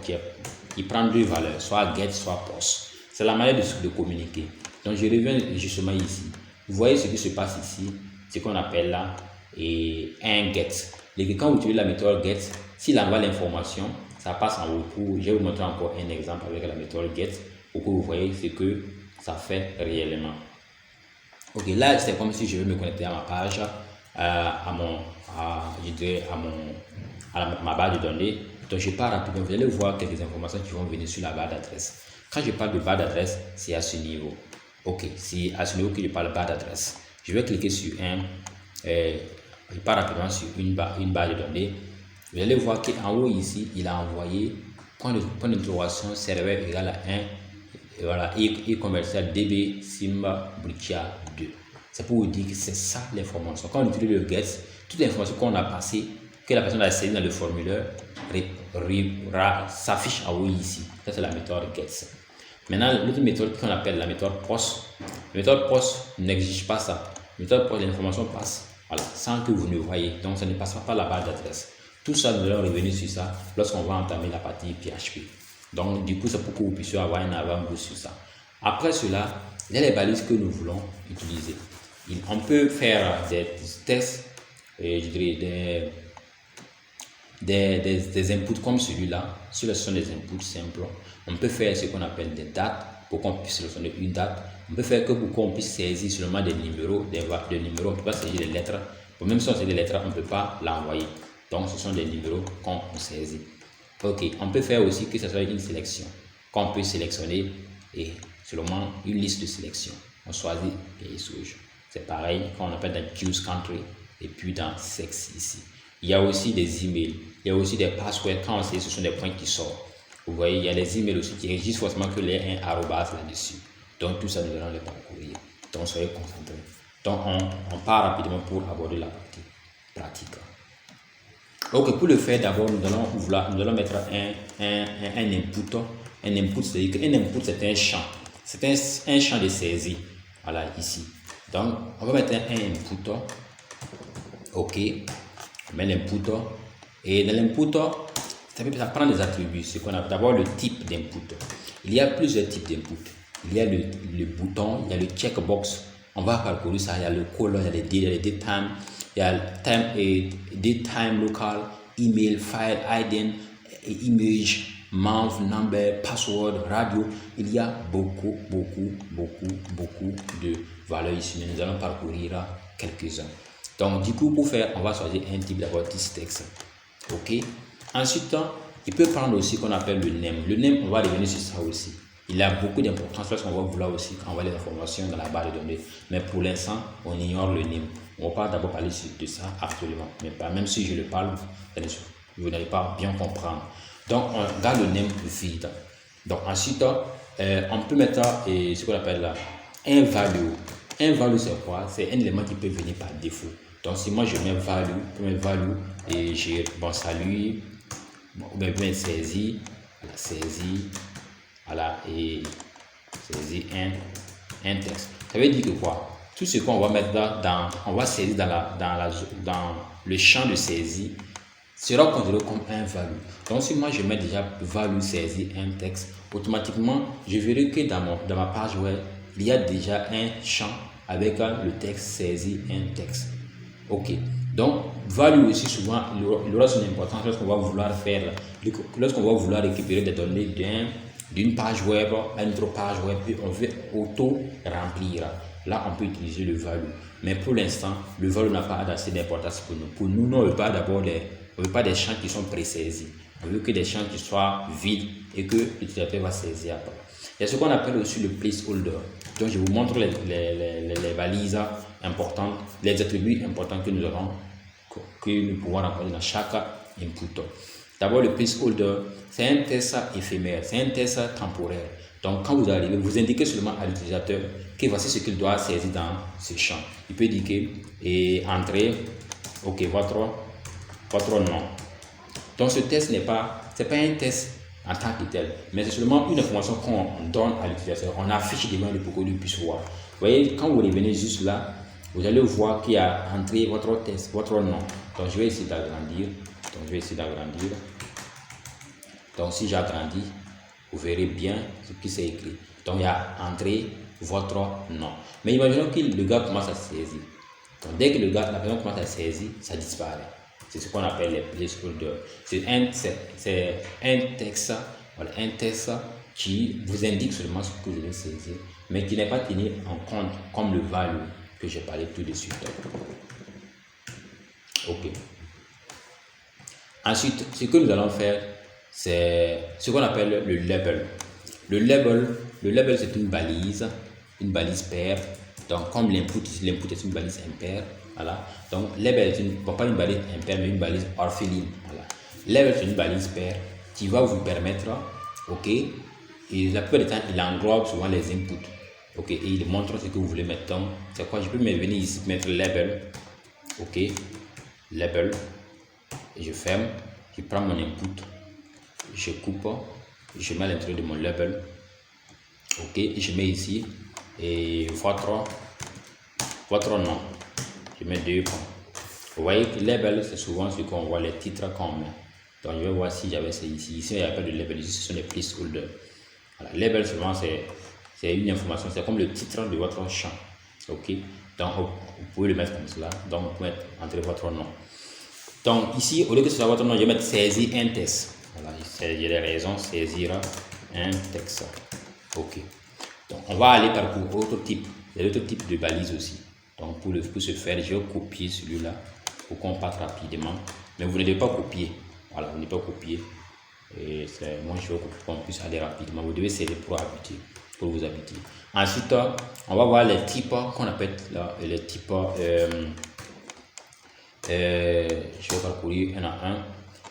qui prend deux valeurs, soit get, soit post. C'est la manière de communiquer. Donc, je reviens justement ici. Vous voyez ce qui se passe ici, ce qu'on appelle là un get. Et quand vous utilisez la méthode get, s'il envoie l'information, ça passe en retour. Je vais vous montrer encore un exemple avec la méthode get pour que vous voyez ce que ça fait réellement. Ok, là c'est comme si je veux me connecter à ma page, à ma base de données. Donc je pars rapidement. Vous allez voir quelques informations qui vont venir sur la barre d'adresse. Quand je parle de barre d'adresse, c'est à ce niveau. Ok, c'est à ce niveau que je parle barre d'adresse. Je vais cliquer sur je pars rapidement sur une barre de données. Vous allez voir qu'en haut ici, il a envoyé point d'interrogation serveur égal à 1 et voilà, et commercial DB Simba Britia 2. C'est pour vous dire que c'est ça l'information. Quand on utilise le get, toute l'information qu'on a passée, que la personne a saisi dans le formulaire, s'affiche en haut ici. Ça, c'est la méthode get. Maintenant, l'autre méthode qu'on appelle la méthode POST. La méthode POST n'exige pas ça. La méthode POST, l'information passe voilà, sans que vous ne voyez. Donc, ça ne passe pas la barre d'adresse. Tout ça, nous allons revenir sur ça lorsqu'on va entamer la partie PHP. Donc, du coup, c'est pour que vous puissiez avoir un avant-goût sur ça. Après cela, il y a les balises que nous voulons utiliser. On peut faire des tests, je dirais des inputs comme celui-là. Si ce sont des inputs simples, on peut faire ce qu'on appelle des dates pour qu'on puisse sélectionner une date. On peut faire que pour qu'on puisse saisir seulement des numéros, des numéros, on ne peut pas saisir des lettres. Même si on saisit des lettres, on ne peut pas l'envoyer. Donc, ce sont des numéros qu'on saisit. Ok, on peut faire aussi que ce soit une sélection, qu'on peut sélectionner et seulement une liste de sélection. On choisit pays souche. C'est pareil quand on appelle dans Choose Country et puis dans Sex ici. Il y a aussi des emails, il y a aussi des passwords. Quand on sait, ce sont des points qui sortent. Vous voyez, il y a les emails aussi qui régissent forcément que les un arrobas là-dessus. Donc, tout ça, nous allons les parcourir. Donc, soyez concentrés. Donc, on part rapidement pour aborder la partie pratique. Donc, pour le faire, d'abord, nous allons mettre un input. Un input, c'est-à-dire qu'un input, c'est un champ. C'est un champ de saisie. Voilà, ici. Donc, on va mettre un input. OK. On met l'input. Et dans l'input, ça prend des attributs. C'est qu'on a d'abord le type d'input. Il y a plusieurs types d'input. Il y a le bouton, il y a le checkbox. On va parcourir ça. Il y a le color, il y a les datetime. Il y a daytime local, email, file, ID, image, month, number, password, radio. Il y a beaucoup de valeurs ici. Mais nous allons parcourir quelques-uns. Donc, du coup, pour faire, on va choisir un type d'abord texte. OK. Ensuite, il peut prendre aussi qu'on appelle le name. Le name, on va revenir sur ça aussi. Il a beaucoup d'importance lorsqu'on va vouloir aussi envoyer les informations dans la barre de données. Mais pour l'instant, on ignore le name. On va d'abord parler de ça actuellement. Mais pas, même si je le parle, vous n'allez pas bien comprendre. Donc, on garde le name vide. Donc, ensuite, on peut mettre ce qu'on appelle là, un value. Un value, c'est quoi? C'est un élément qui peut venir par défaut. Donc, si moi je mets value, et j'ai salut, bien saisi, voilà, et saisir un texte. Ça veut dire que quoi? Tout ce qu'on va mettre on va saisir dans le champ de saisie sera considéré comme un value. Donc, si moi je mets déjà value saisir un texte, automatiquement, je verrai que dans ma page web, il y a déjà un champ avec le texte saisir un texte. Ok. Donc, value aussi souvent, il aura son importance lorsqu'on va vouloir récupérer des données d'une page web à une autre page web et on veut auto-remplir. Là, on peut utiliser le value. Mais pour l'instant, le value n'a pas assez d'importance pour nous. Pour nous, on ne veut pas d'abord des champs qui sont pré-saisis. On veut que des champs qui soient vides et que l'utilisateur va saisir après. Il y a ce qu'on appelle aussi le placeholder. Donc, je vous montre les balises importantes, les attributs importants que nous pouvons rencontrer dans chaque input. D'abord, le placeholder, c'est un test éphémère, c'est un test temporaire. Donc, quand vous arrivez, vous indiquez seulement à l'utilisateur que voici ce qu'il doit saisir dans ce champ. Il peut indiquer et entrer, OK, votre nom. Donc, ce test c'est pas un test en tant que tel, mais c'est seulement une information qu'on donne à l'utilisateur. On affiche devant lui pour que lui puisse voir. Vous voyez, quand vous revenez juste là, vous allez voir qu'il y a entré votre test, votre nom. Donc, je vais essayer d'agrandir. Donc, si j'agrandis, vous verrez bien ce qui s'est écrit. Donc, il y a entré votre nom. Mais imaginons que le gars commence à saisir. Donc, dès que la personne commence à saisir, ça disparaît. C'est ce qu'on appelle les placeholders. C'est un texte, voilà, un texte qui vous indique seulement ce que vous allez saisir, mais qui n'est pas tenu en compte comme le value que j'ai parlé tout de suite. OK. Ensuite, ce que nous allons faire, c'est ce qu'on appelle le label. Le label, c'est une balise une balise paire. Donc, comme l'input est une balise impaire, voilà. Donc, label est pas une balise impaire, mais une balise orpheline. Voilà. Label est une balise paire qui va vous permettre, ok, et la plupart du temps, il englobe souvent les inputs, ok, et il montre ce que vous voulez mettre. Donc, c'est quoi? Je peux venir ici mettre label, ok, label, et je ferme, je prends mon input, je coupe, je mets à l'intérieur de mon label, ok, et je mets ici et votre nom, je mets 2 points. Vous voyez que label, c'est souvent ce qu'on voit, les titres qu'on met. Donc je vais voir si j'avais ça ici. Ici il n'y a pas de label, ici ce sont des placeholders. Voilà. Label souvent c'est une information, c'est comme le titre de votre champ, ok. Donc vous pouvez le mettre comme cela, donc vous pouvez entrer votre nom. Donc ici, au lieu que ce soit votre nom, je vais mettre saisir un texte. Voilà, j'ai des raisons, saisir un texte. Ok. Donc on va aller par autre type. Il y a d'autres types de balises aussi. Donc pour ce faire, je vais copier celui-là pour qu'on parte rapidement. Mais vous ne devez pas copier. Voilà, vous ne devez pas copier. Et moi je vais copier pour qu'on puisse aller rapidement. Vous devez sceller pour vous habituer. Ensuite, on va voir les types qu'on appelle là, les types. Je vais parcourir un à un.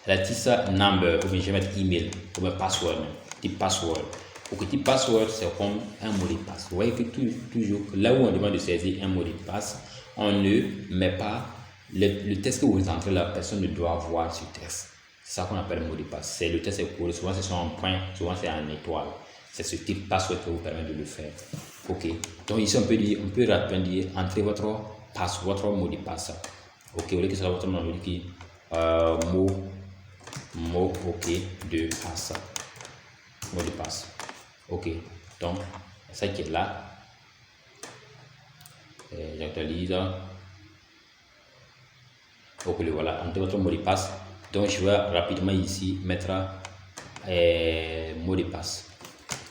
La type number, ou bien je vais mettre email, ou bien password, type password. Ok, type password, c'est comme un mot de passe. Vous voyez que toujours, là où on demande de saisir un mot de passe, on ne met pas le texte que vous entrez, la personne ne doit voir ce texte. C'est ça qu'on appelle un mot de passe. C'est le texte est court, souvent c'est en point, souvent c'est en étoile. C'est ce type password qui vous permet de le faire. Ok, donc ici on peut rapidement dire, entrez votre mot de passe. Ok, au lieu que ce soit votre nom, on dit mot ok de passe. Mot de passe. Ok, donc ça qui est là, j'actualise. Ok, voilà, entre votre mot de passe. Donc je vais rapidement ici mettre mot de passe.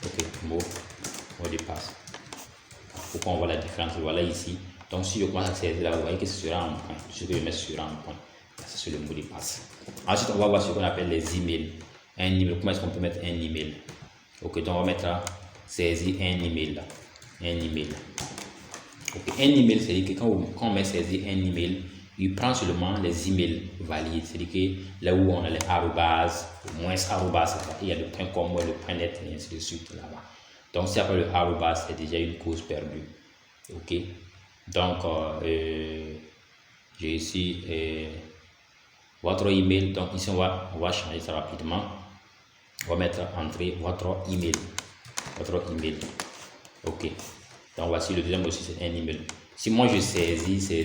Ok, mot de passe. Pour qu'on voit la différence, voilà ici. Donc si je commence à saisir là, vous voyez que ce sera un point. Ce que je mets sera un point. C'est sur le mot de passe. Ensuite, on va voir ce qu'on appelle les emails. Un email, comment est-ce qu'on peut mettre un email? Ok, donc on va mettre saisir un email là. Un email. Ok, un email, c'est-à-dire que quand on met saisir un email, il prend seulement les emails valides. C'est-à-dire que là où on a les arrobas, moins arrobas, il y a le point .com, le point .net, et ainsi de suite là-bas. Donc si après le arrobas, c'est déjà une cause perdue. Ok, donc j'ai ici votre email. Donc ici on va changer ça rapidement. On va mettre entrer votre email. Ok, donc voici le deuxième aussi, c'est un email. Si moi je saisis, c'est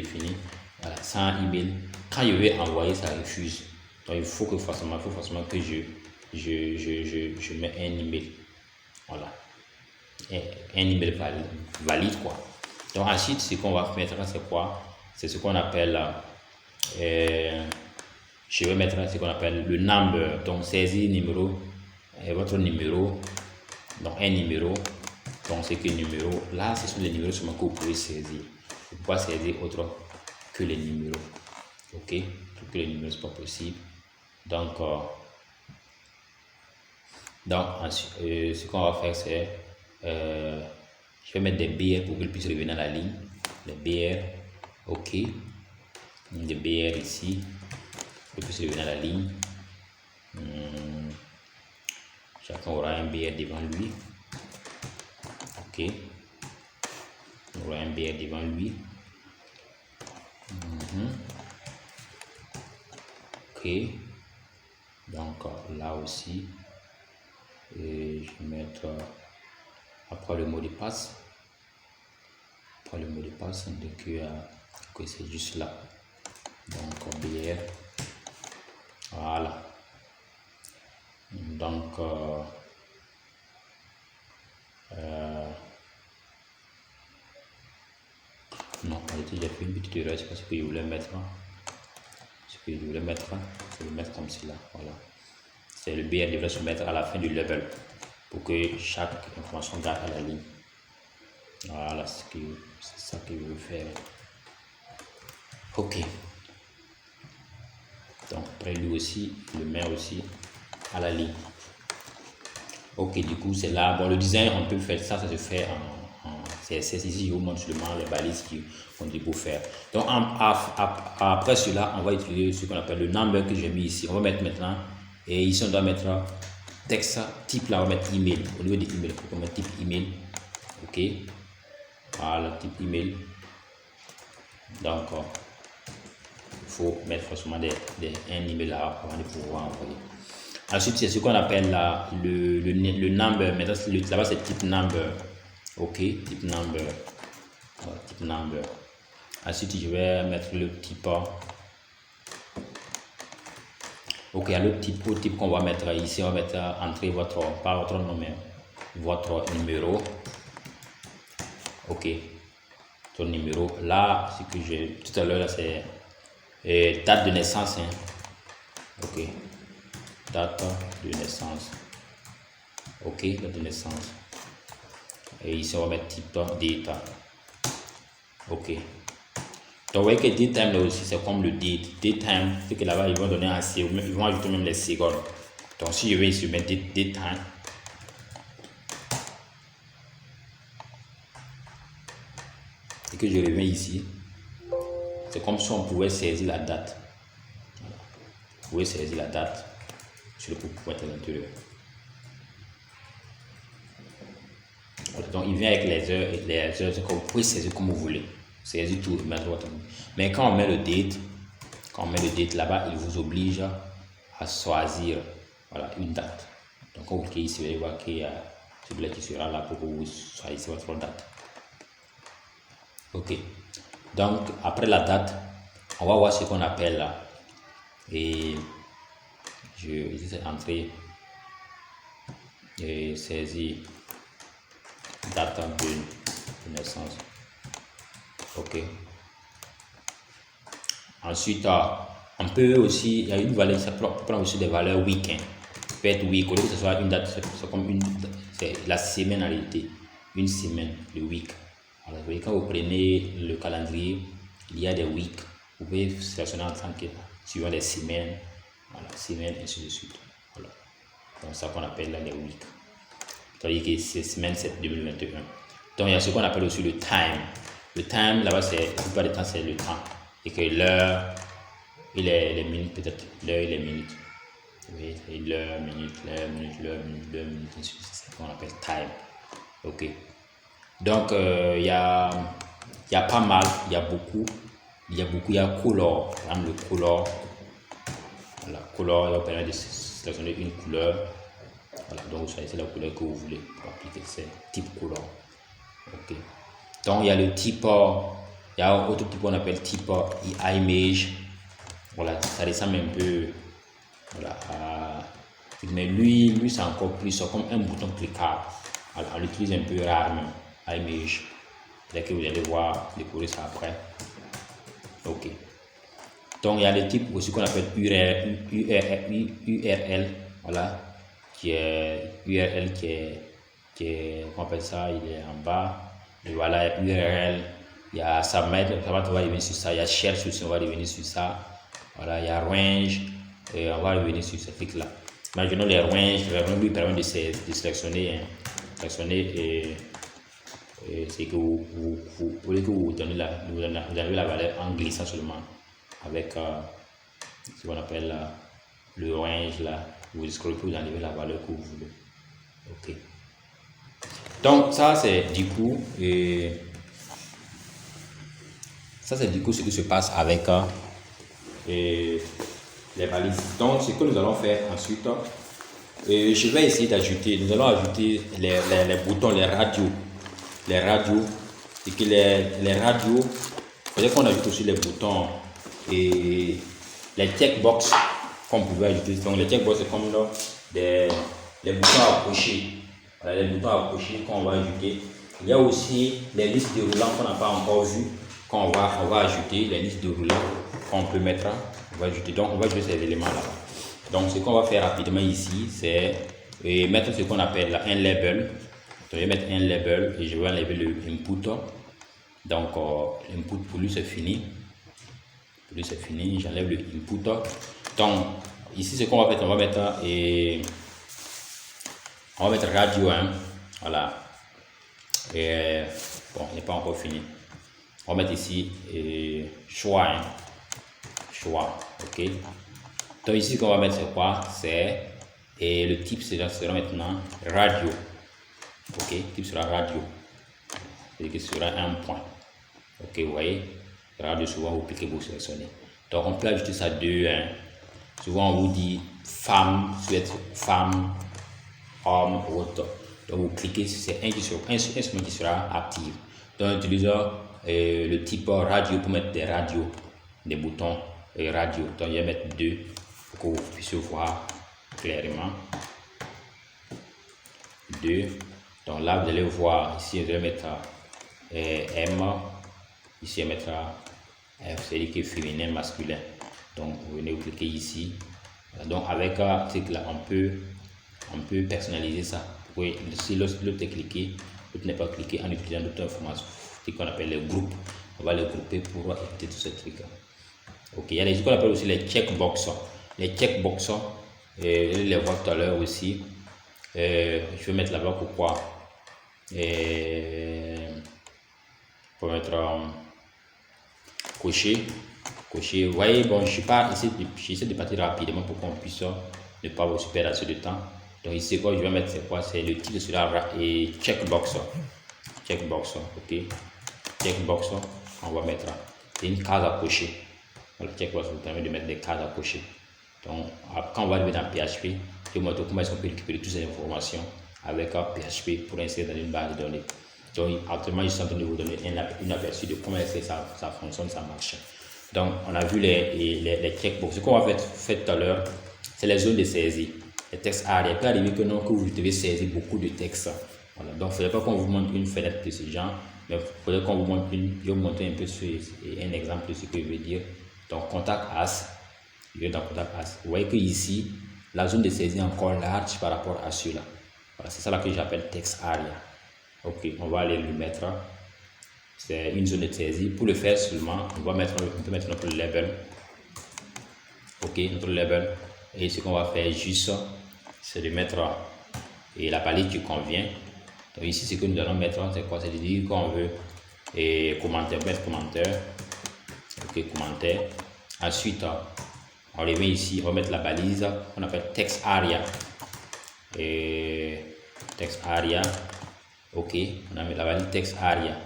fini. Voilà, sans email, quand je vais envoyer, ça refuse. Donc il faut forcément que je mets un email. Voilà, un email valide quoi. Donc ensuite, ce qu'on va mettre, c'est quoi? C'est ce qu'on appelle je vais mettre ce qu'on appelle le number. Donc saisir numéro, votre numéro, donc un numéro. Donc c'est que numéro là, ce sont les numéros seulement que vous pouvez saisir. Vous ne pouvez pas saisir autre que les numéros. Ok, que les numéros, c'est pas possible. Donc ensuite, ce qu'on va faire, c'est je vais mettre des BR pour qu'il puisse revenir à la ligne. Les BR, ok. Des BR ici, pour qu'il puisse revenir à la ligne. Chacun aura un BR devant lui. Ok. On aura un BR devant lui. Ok. Donc là aussi, je vais mettre après le mot de passe. Après le mot de passe, on dit que c'est juste là. Donc BR. Voilà. Donc non, j'ai fait une petite erreur, c'est pas ce que je voulais mettre. C'est le mettre comme cela. Voilà. C'est le BR devrait se mettre à la fin du level pour que chaque information garde à la ligne. Voilà, c'est ça que je veux faire. Ok. Donc après lui aussi, le met aussi à la ligne. Ok, du coup, c'est là. Bon, le design, on peut faire ça, ça se fait en CSS. Ici, je vous montre seulement les balises qu'on dit pour faire. Donc, après cela, on va utiliser ce qu'on appelle le number que j'ai mis ici. On va mettre maintenant, et ici, on doit mettre texte, type là, on va mettre email. Au niveau des emails, on va mettre type email. Ok, voilà, type email. Donc, il faut mettre forcément un email là avant de pouvoir envoyer. Ensuite, c'est ce qu'on appelle le number. Maintenant, là-bas, c'est type number. Ok, type number. Voilà, type number. Ensuite, je vais mettre le type. Ok, il y a le type qu'on va mettre ici. On va mettre entrer pas votre nom, mais votre numéro. Ok, ton numéro. Là, ce que j'ai tout à l'heure, là, c'est date de naissance. Hein. Ok, date de naissance. Ok, date de naissance. Et ici, on va mettre type data. Ok. Donc, vous voyez que datetime là aussi, c'est comme le date. Datetime, c'est que là-bas, ils vont donner un C, ils vont ajouter même les secondes. Donc, si je vais ici mettre datetime, et que je reviens ici, c'est comme si on pouvait saisir la date. Voilà. Vous pouvez saisir la date sur le pointeur à l'intérieur. Donc, il vient avec les heures, vous pouvez saisir comme vous voulez. Saisir tout, mais quand on met le date, là-bas, il vous oblige à choisir voilà, une date. Donc, quand vous cliquez ici, vous allez voir qu'il y a celui-là qui sera là pour que vous choisissez votre date. Ok. Donc, après la date, on va voir ce qu'on appelle là. Et je vais entrer et saisir date de naissance. Ok. Ensuite, on peut aussi, il y a une valeur, ça prend aussi des valeurs week-end. Ça peut être week, au lieu que ce soit une date, c'est comme c'est la semaine en réalité. Une semaine, le week. Alors, vous voyez, quand vous prenez le calendrier, il y a des weeks. Vous pouvez sélectionner en tant que suivant les semaines, voilà, semaines, et ainsi de suite. Voilà. Donc, ça qu'on appelle là les weeks. C'est-à-dire que c'est semaine 7 2021. Donc, il y a ce qu'on appelle aussi le time. Le time, là-bas, la plupart du temps, c'est le temps. Et que l'heure et les minutes, peut-être l'heure et les minutes. Oui, et l'heure, minute, c'est ce qu'on appelle time. Ok. Donc, il y a pas mal, il y a beaucoup, il y a color. Par exemple, le color. Voilà, color, ça permet de sélectionner une couleur. Voilà, donc vous choisissez la couleur que vous voulez pour appliquer ce type couleur. Ok. Donc, il y a le type, il y a un autre type qu'on appelle type image. Voilà, ça ressemble un peu voilà, mais lui c'est encore plus comme un bouton cliquable. Alors, on l'utilise un peu rarement, image. Dès que vous allez voir, découvrir ça après. Ok. Donc, il y a le type aussi qu'on appelle URL. Voilà, qui est URL qui est, on appelle ça, il est en bas. Et voilà, URL, il y a submit, on va revenir sur ça, il y a share aussi, on va revenir sur ça. Voilà, il y a range, et on va revenir sur ce truc-là. Imaginons les ranges, lui permet de sélectionner, et c'est que vous voulez que vous donnez vous avez la valeur en glissant seulement avec ce qu'on appelle le range là. Vous scrollez pour vous enlever la valeur que vous voulez. Ok. Donc ça c'est du coup ce qui se passe avec les balises. Donc ce que nous allons faire ensuite, je vais essayer d'ajouter, nous allons ajouter les boutons, les radios, et que les radios, peut-être qu'on ajoute aussi les boutons et les checkbox qu'on pouvait ajouter. Donc les checkbox c'est comme là, les boutons à cocher. Voilà, les boutons à cocher qu'on va ajouter. Il y a aussi les listes de roulants qu'on n'a pas encore vu, qu'on va ajouter, les listes de roulants qu'on peut mettre, on va ajouter. Donc on va ajouter ces éléments là. Donc ce qu'on va faire rapidement ici, c'est mettre ce qu'on appelle un label. Je vais mettre un label et je vais enlever le input. Donc l'input pour lui c'est fini. Pour lui c'est fini, j'enlève le input. Donc ici ce qu'on va mettre, on va On va mettre radio 1. Voilà. Et bon, il n'est pas encore fini. On va mettre ici choix. Hein. Choix. OK. Donc ici, qu'on va mettre c'est quoi? C'est le type sera maintenant radio. OK. Type sera radio. C'est-à-dire que ce sera un point. OK, vous voyez. Radio, souvent, vous cliquez, vous sélectionnez. Donc, on peut ajouter ça 2. Hein. Souvent, on vous dit femme, femme, homme ou autre. Donc, vous cliquez, c'est un instrument qui sera actif. Donc, utilisons le type radio pour mettre des radios, des boutons et radio. Donc, je vais mettre 2 pour que vous puissiez voir clairement. 2. Donc, là, vous allez voir ici, je vais mettre M. Ici, je vais mettre F, c'est-à-dire que féminin, masculin. Donc, vous venez, vous cliquez ici. Donc, avec c'est là, on peut personnaliser ça. Oui, si l'autre est cliqué, l'autre n'est pas cliqué en utilisant d'autres informations, ce qu'on appelle les groupes. On va les grouper pour éviter tout ce truc. Ok, il y a ce qu'on appelle aussi les checkbox. Les checkbox, je vais les voir tout à l'heure aussi. Je vais mettre là-bas pourquoi. Pour mettre cocher. Vous voyez, bon, j'essaie de partir rapidement pour qu'on puisse ne pas vous perdre assez de temps. Donc ici, quoi, je vais mettre c'est quoi? C'est le titre de cela et checkbox. Checkbox, ok. Checkbox, on va mettre une case à cocher. Voilà, checkbox vous permet de mettre des cases à cocher. Donc, quand on va arriver dans PHP, je vais vous montrer comment est-ce qu'on peut récupérer toutes ces informations avec PHP pour insérer dans une base de données. Donc, actuellement, je suis en train de vous donner une aperçu de comment est-ce que ça fonctionne, ça marche. Donc, on a vu les checkbox. Ce qu'on va faire tout à l'heure, c'est les zones de saisie. Les textes ARIA. Il peut arriver que vous devez saisir beaucoup de textes. Voilà. Donc, il ne faudrait pas qu'on vous montre une fenêtre de ce genre, mais il faudrait qu'on vous montre je vais vous montrer un peu un exemple de ce que je veux dire. Donc, contact as. Je vais dans contact as. Vous voyez que ici, la zone de saisie est encore large par rapport à celui-là. Voilà, c'est ça là que j'appelle texte ARIA. Ok, on va aller le mettre. C'est une zone de saisie. Pour le faire seulement, on peut mettre notre label. Ok, notre label. Et ce qu'on va faire juste, c'est de mettre la palette qui convient. Donc ici, ce que nous allons mettre, c'est quoi? C'est de dire qu'on veut mettre commentaire. Ok, commentaire. Ensuite, on revient ici, on va mettre la balise qu'on appelle text area. Et text area. Ok, on a mis la balise text area.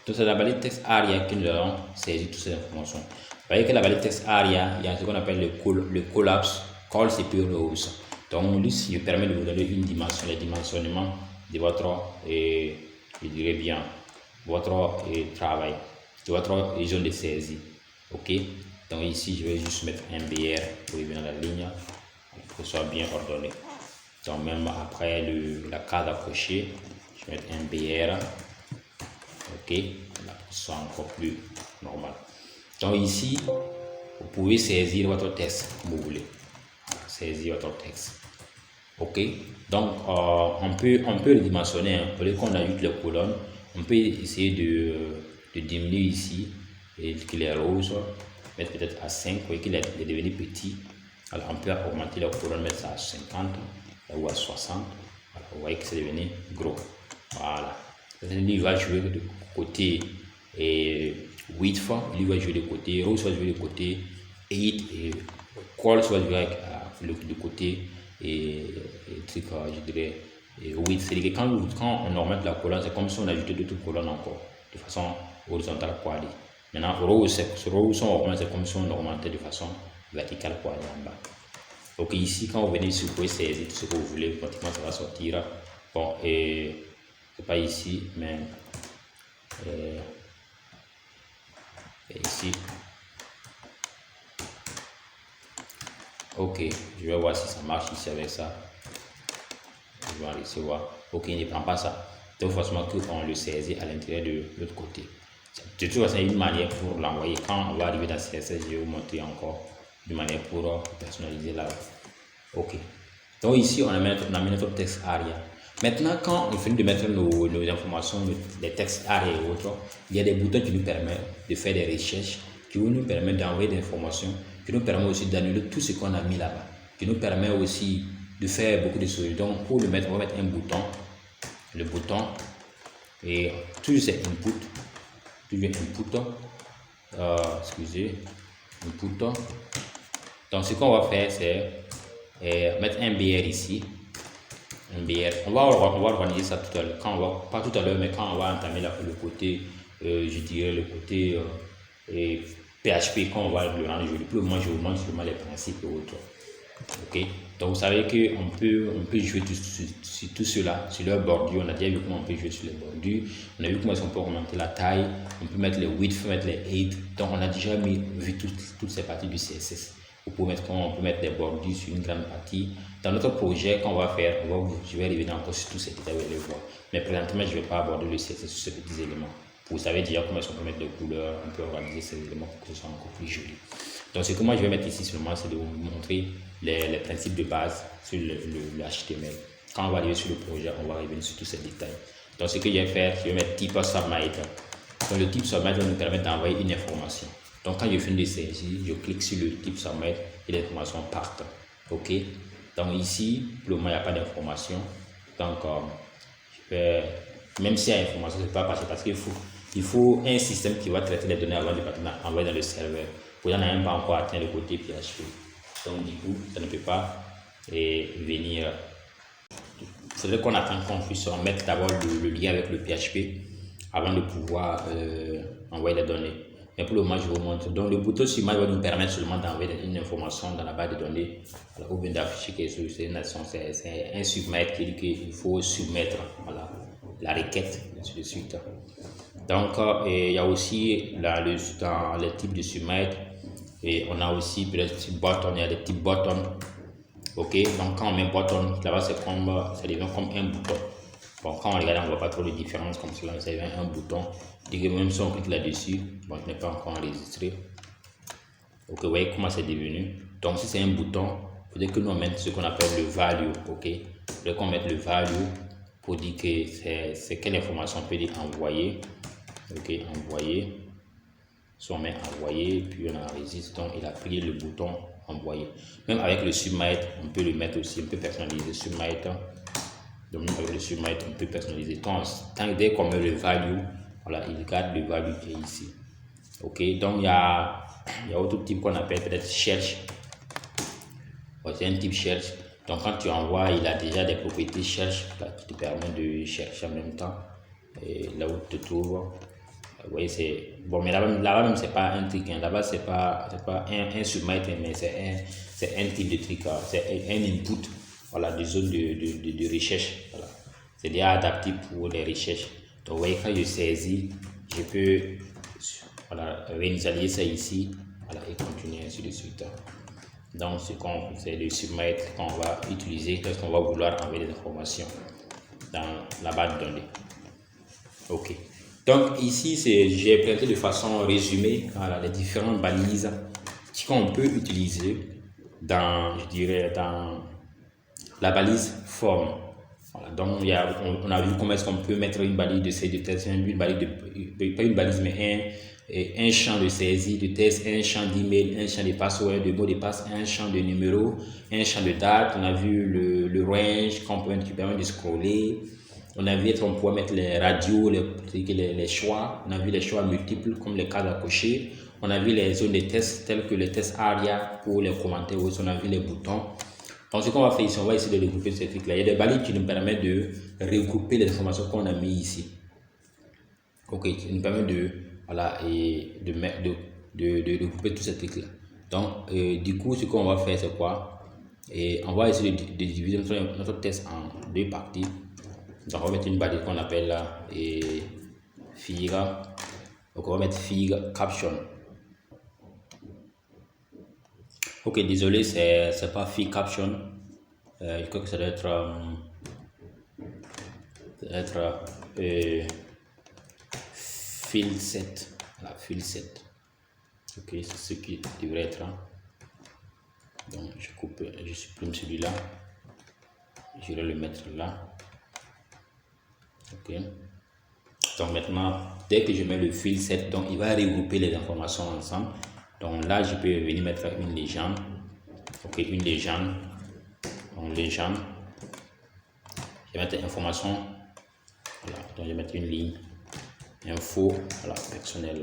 Donc c'est la balise text area que nous allons saisir toutes ces informations. Vous voyez que la balise text area, il y a ce qu'on appelle le collapse, call CPU rows. Donc lui, il permet de vous donner une dimension, le dimensionnement de votre, je dirais bien, votre travail, de votre zone de saisie. Ok, donc ici, je vais juste mettre un BR pour y venir dans la ligne, pour que ce soit bien ordonné. Donc même après la case à cocher, je vais mettre un BR. Ok, là, ça encore plus normal. Donc ici, vous pouvez saisir votre texte comme vous voulez. Saisir votre texte. Ok, donc on peut le dimensionner. Hein. Au lieu qu'on ajoute les colonnes, on peut essayer de diminuer ici et qu'il est rose, mettre peut-être à 5, vous voyez qu'il est devenu petit. Alors on peut augmenter la colonne, mettre ça à 50 ou à 60. Voilà, vous voyez que c'est devenu gros. Voilà. Il va jouer de côté width, il va jouer de côté row, soit jouer de côté 8 et call, soit jouer avec le côté truc, je dirais width. C'est-à-dire que quand on augmente la colonne, c'est comme si on ajoutait d'autres colonnes encore de façon horizontale pour aller. Maintenant, row, on augmente, c'est comme si on augmentait de façon verticale pour aller en bas. Donc ici, quand vous venez ici, vous pouvez saisir tout ce que vous voulez, pratiquement ça va sortir. Bon, et c'est pas ici, mais ici. Ok, je vais voir si ça marche ici avec ça. Je vais aller voir. Ok, il ne prend pas ça. Donc forcément qu'on le saisit à l'intérieur de l'autre côté. De toute façon, une manière pour l'envoyer. Quand on va arriver dans CSS, je vais vous montrer encore une manière pour personnaliser là. Ok. Donc ici, on a mis notre texte ARIA. Maintenant, quand on finit de mettre nos informations, les textes ARIA et autres, il y a des boutons qui nous permettent de faire des recherches, qui nous permettent d'envoyer des informations, qui nous permettent aussi d'annuler tout ce qu'on a mis là-bas, qui nous permet aussi de faire beaucoup de choses. Donc pour le mettre, on va mettre un bouton, le bouton, et toujours c'est input, toujours input, excusez, input. Donc ce qu'on va faire, c'est mettre un BR ici, un BR. On va organiser ça tout à l'heure, pas tout à l'heure, mais quand on va entamer le côté, je dirais le côté PHP, quand on va le rendre joli. Pour le moment, je vous montre seulement les principes et autres. Ok, donc vous savez qu'on peut jouer sur tout cela, sur leur bordure. On a déjà vu comment on peut jouer sur les bordures, on a vu comment on peut augmenter la taille, on peut mettre les width, mettre les height. Donc on a déjà vu toutes ces parties du CSS. On peut mettre des bordures sur une grande partie. Dans notre projet qu'on va faire, je vais revenir encore sur tous ces détails, vous allez voir. Mais présentement, je ne vais pas aborder le CSS sur ces petits éléments. Vous savez déjà comment on peut mettre des couleurs, on peut organiser ces éléments pour que ce soit encore plus joli. Donc ce que moi je vais mettre ici seulement, c'est de vous montrer les principes de base sur le HTML. Quand on va arriver sur le projet, on va revenir sur tous ces détails. Donc ce que je vais faire, je vais mettre type submit. Donc le type submit va nous permettre d'envoyer une information. Donc quand je finis de saisir, je clique sur le type submit et l'information part. Ok. Donc ici, pour le moment, il n'y a pas d'information. Donc même s'il y a information, c'est pas parce qu'il faut un système qui va traiter les données avant de envoyer dans le serveur. Vous n'en avez pas encore atteint le côté PHP. Donc du coup, ça ne peut pas venir. Il faudrait qu'on attende qu'on puisse mettre d'abord le lien avec le PHP avant de pouvoir envoyer les données. Mais pour le moment, je vous montre. Donc le bouton submit va nous permettre seulement d'envoyer une information dans la base de données ou bien d'afficher quelque chose. C'est un submit qui dit qu'il faut soumettre la requête, ainsi de suite. Donc il y a aussi dans les types de submit. Et on a aussi des petits buttons, il y a des petits buttons. Ok, donc quand on met button, là-bas ça devient comme un bouton. Bon, quand on regarde, on ne voit pas trop de différence comme cela, ça devient un bouton. Et même si on clique là-dessus, bon, je n'ai pas encore enregistré. Ok, vous voyez comment c'est devenu. Donc si c'est un bouton, il faudrait que nous on mette ce qu'on appelle le value. Ok, il faudrait qu'on mette le value pour dire que c'est quelle information on peut dire envoyer. Ok, envoyer. Si on met envoyer, puis on enregistre, donc il a pris le bouton envoyer. Même avec le submit, on peut le mettre aussi, on peut personnaliser le submit. Donc même avec le submit, on peut personnaliser. Dès qu'on met le value, voilà, il garde le value qui est ici. Ok, donc il y a autre type qu'on appelle peut-être cherche. C'est un type cherche. Donc quand tu envoies, il a déjà des propriétés cherche qui te permet de chercher en même temps. Et là où tu te trouves. Vous voyez, c'est bon, mais là-bas même c'est pas un truc, hein. Là-bas c'est pas un submit, mais c'est un type de truc, c'est un input, voilà, de zone de recherche, voilà. C'est déjà adapté pour les recherches. Donc vous voyez, quand je saisis, je peux réinitialiser ça ici, voilà, et continuer ainsi de suite. Donc c'est le submit qu'on va utiliser lorsqu'on va vouloir envoyer des informations dans la base de données. Ok. Donc ici, j'ai présenté de façon résumée les différentes balises qu'on peut utiliser dans la balise forme. Voilà, donc on a vu comment est-ce qu'on peut mettre une balise de saisie de texte, pas une balise, mais un champ de saisie de texte, un champ d'email, un champ de password, de mot de passe, un champ de numéro, un champ de date. On a vu le range qui permet de scroller. On a vu on pouvait mettre les radios, les choix. On a vu les choix multiples comme les cases à cocher. On a vu les zones de tests telles que les tests ARIA pour les commentaires. On a vu les boutons. Donc ce qu'on va faire ici, on va essayer de regrouper ces trucs-là. Il y a des balises qui nous permettent de regrouper les informations qu'on a mis ici. Ok, qui nous permet de regrouper tous ces trucs-là. Donc du coup, ce qu'on va faire, c'est quoi? On va essayer de diviser notre test en deux parties. Donc on va mettre une balise qu'on appelle là fig. Donc on va mettre fig caption. Ok, désolé, c'est pas fig caption. Je crois que ça doit être field set. Voilà, field set. Ok, c'est ce qui devrait être là. Donc je supprime celui-là. Je vais le mettre là. Ok, donc maintenant dès que je mets le field set, donc il va regrouper les informations ensemble. Donc là je peux venir mettre une légende. Ok, une légende. Donc légende, je vais mettre information, voilà, donc je vais mettre une ligne, info, voilà, personnel.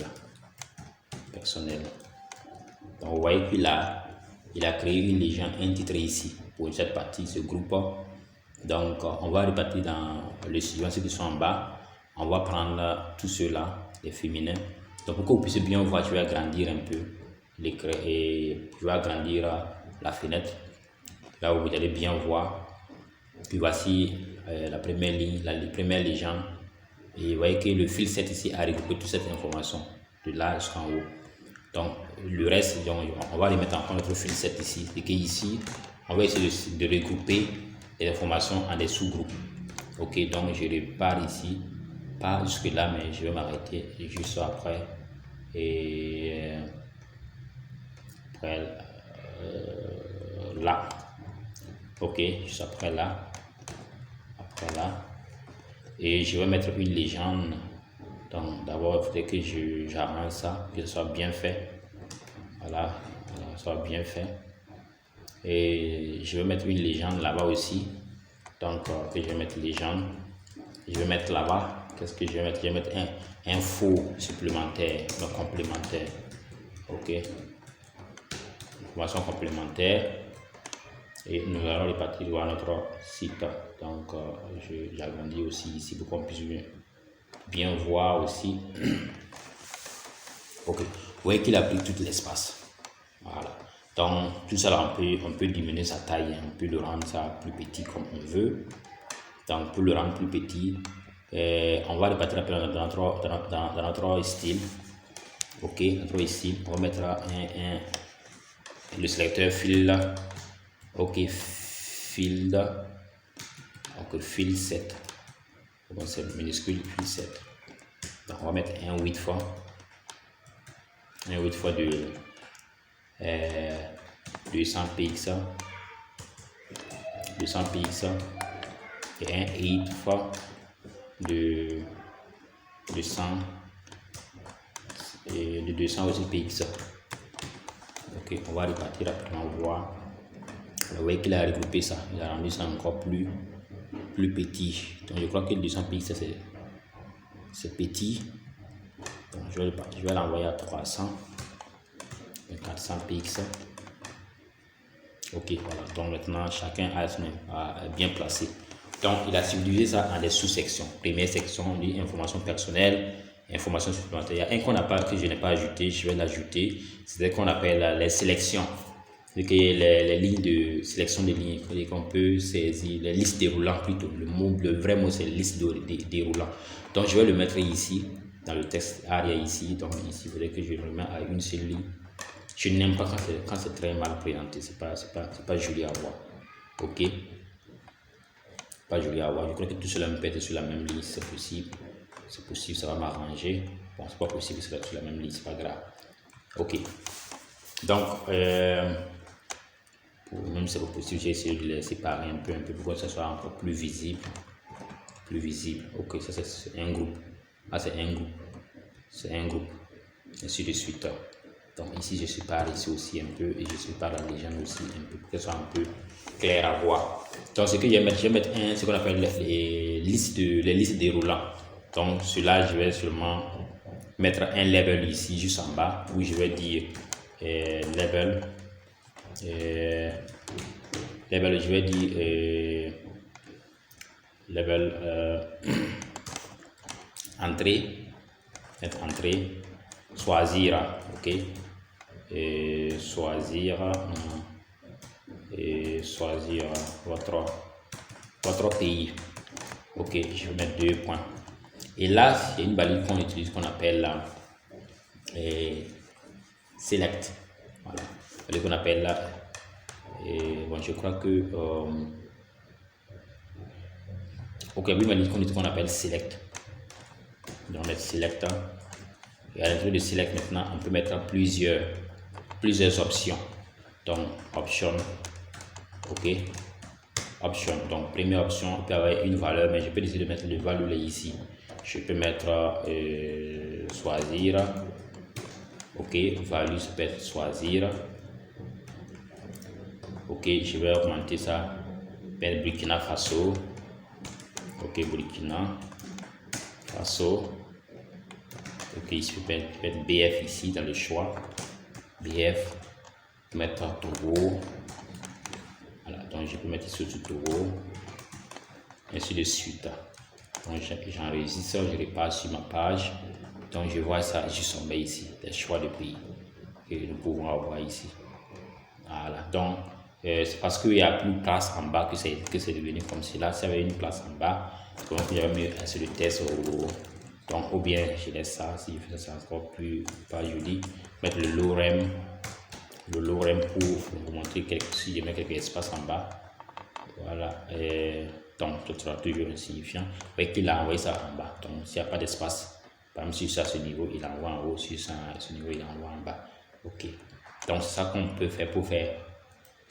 Donc vous voyez qu'il a créé une légende intitulée ici pour cette partie, ce groupe. Donc on va répartir dans le suivant, ceux qui sont en bas. On va prendre tout ceux-là, les féminins. Donc pour que vous puissiez bien voir, je vais agrandir un peu l'écran et je vais agrandir la fenêtre. Là où vous allez bien voir. Puis voici la première ligne, la première légende. Et vous voyez que le fil 7 ici a regroupé toute cette information de là jusqu'en haut. Donc le reste, donc, on va remettre encore notre fil 7 ici. Et qu'ici, on va essayer de regrouper les informations en des sous-groupes. Ok, donc je repars ici. Pas jusque là, mais je vais m'arrêter juste après. Et après là. Ok, juste après là. Et je vais mettre une légende. Donc d'abord il faudrait que j'arrange ça, que ce soit bien fait. Voilà, que ce soit bien fait. Et je vais mettre une légende là-bas aussi. Donc que je vais mettre légende. Je vais mettre là-bas. Qu'est-ce que je vais mettre? Je vais mettre un info supplémentaire, donc complémentaire. Ok. Information complémentaire. Et nous allons repartir voir notre site. Donc j'agrandis aussi ici pour qu'on puisse bien voir aussi. Ok. Vous voyez qu'il a pris tout l'espace. Voilà. Donc tout ça là, on peut diminuer sa taille, on peut le rendre ça plus petit comme on veut. Donc pour le rendre plus petit, on va repartir dans notre style. Ok, notre style, on va mettre le sélecteur field. Ok, field. Donc field 7. Donc c'est minuscule field 7. Donc on va mettre un width de 200 px. 200 px. Et un height de 200 aussi px. Ok, on va repartir rapidement voir. Vous voyez qu'il a regroupé ça, il a rendu ça encore plus petit. Donc je crois que 200 px c'est petit. Donc je vais l'envoyer à 300 et 400 px. Ok, voilà. Donc maintenant chacun a bien placé. Donc il a subdivisé ça en des sous-sections. Première section, on dit information personnelle, information supplémentaire. Il y a un qu'on n'a pas, que je n'ai pas ajouté, je vais l'ajouter. C'est ce qu'on appelle les sélections. C'est que les lignes de sélection des lignes, qu'on peut saisir, les listes déroulants plutôt. Le vrai mot c'est liste déroulant. Donc je vais le mettre ici, dans le texte ARIA ici. Donc ici, il faudrait que je le mette à une seule ligne. Je n'aime pas quand c'est très mal présenté, c'est pas joli à voir. Ok, pas joli à voir. Je crois que tout cela me peut être sur la même ligne, c'est possible, ça va m'arranger. Bon, c'est pas possible que ce soit sur la même ligne, c'est pas grave. Ok, donc même si c'est pas possible, j'ai essayé de les séparer un peu pour que ça soit encore plus visible. Ok, ça c'est un groupe. Ah, c'est un groupe, ainsi de suite. Donc ici je sépare ici aussi un peu et je sépare la légende aussi un peu pour que ce soit un peu clair à voir. Donc ce que je vais mettre, ce qu'on appelle les listes déroulants. Donc cela je vais seulement mettre un label ici juste en bas où je vais dire label, je vais dire label entrée, choisir, ok, et choisir votre pays. Ok, je vais mettre 2 points. Et là, il y a une balise qu'on utilise qu'on appelle select. Voilà, balise qu'on appelle là. Bon, je crois que ok, oui, balise qu'on appelle select. Donc, on met select. Et à l'intérieur de select maintenant, on peut mettre plusieurs options. Donc option, ok, option. Donc première option, on peut avoir une valeur, mais je peux décider de mettre le valeur là ici. Je peux mettre choisir, ok, value, ça peut être choisir. Ok, je vais augmenter ça mettre Burkina Faso. Ok, Burkina Faso. Ok, ici, je peux mettre BF ici dans le choix. BF, mettre Togo. Voilà, donc je peux mettre ici sur Togo. Ainsi de suite. Donc j'enregistre, je repars sur ma page. Donc je vois ça juste en bas ici, les choix de pays que nous pouvons avoir ici. Voilà, donc c'est parce qu'il n'y a plus de place en bas que c'est devenu comme cela. Ça avait une place en bas, donc j'avais mis un seul test au. Donc ou bien je laisse ça, si je fais ça encore plus pas joli, mettre le lorem pour vous montrer si je mets quelques espaces en bas. Voilà, donc ce sera toujours insignifiant. Vous voyez qu'il a envoyé ça en bas, donc s'il n'y a pas d'espace, par exemple si ça à ce niveau, il envoie en haut, si ça à ce niveau, il envoie en bas. Ok, donc c'est ça qu'on peut faire pour faire,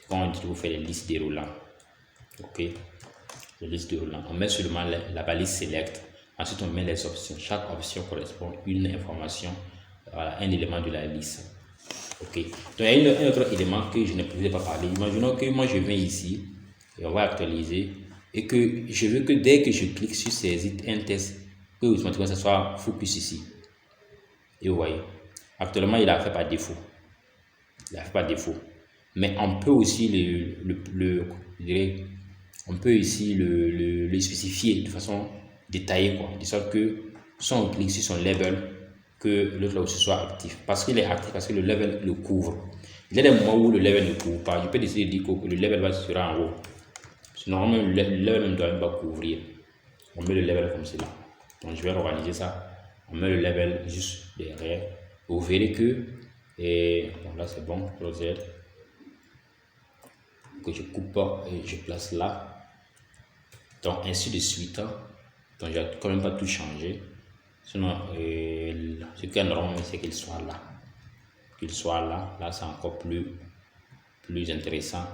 quand on dit pour faire les listes déroulantes. Ok, les listes déroulantes, on met seulement la balise select, ensuite on met les options. Chaque option correspond à une information, voilà, un élément de la liste. Ok, donc il y a un autre élément que je ne pouvais pas parler. Imaginons que moi je viens ici et on va actualiser et que je veux que dès que je clique sur saisir un test, que automatiquement ça soit focus ici. Et vous voyez, actuellement il a fait par défaut. Il a fait par défaut. Mais on peut aussi on peut ici le spécifier de façon détaillée, quoi, de sorte que si on clique sur son label, que l'autre là aussi soit actif. Parce qu'il est actif, parce que le level le couvre. Il y a des moments où le level ne couvre pas. Je peux décider de dire que le level sera en haut. Normalement, le level ne doit même pas couvrir. On met le level comme cela. Donc, je vais organiser ça. On met le level juste derrière. Vous verrez que, bon, là c'est bon, closer. Que je coupe et je place là. Donc, ainsi de suite. Donc, je n'ai quand même pas tout changé. Sinon, ce qui est normal, c'est qu'il soit là. Qu'il soit là. Là, c'est encore plus intéressant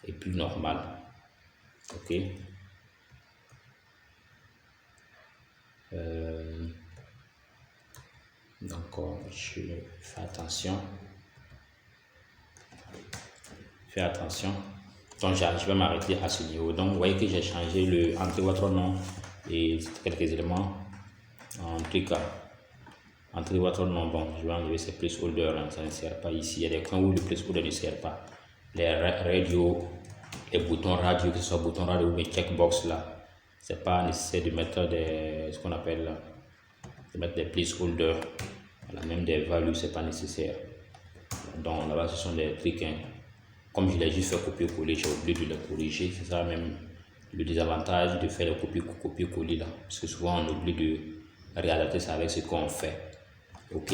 et plus normal. Ok. Donc, je fais attention. Fais attention. Donc, je vais m'arrêter à ce niveau. Donc, vous voyez que j'ai changé entre votre nom et quelques éléments. Entrez votre nom. Bon, je vais enlever ces placeholders, hein, ça ne sert pas ici. Il y a des coins où le placeholder ne sert pas. Les radios, les boutons radio, que ce soit bouton radio ou les checkbox là, c'est pas nécessaire de mettre ce qu'on appelle de mettre des placeholders. Voilà, même des values, c'est pas nécessaire. Donc là-bas, ce sont des trucs. Hein. Comme je l'ai juste fait copier-coller, j'ai oublié de les corriger. C'est ça même le désavantage de faire le copier-coller là. Parce que souvent, on oublie de réadapter ça avec ce qu'on fait. Ok,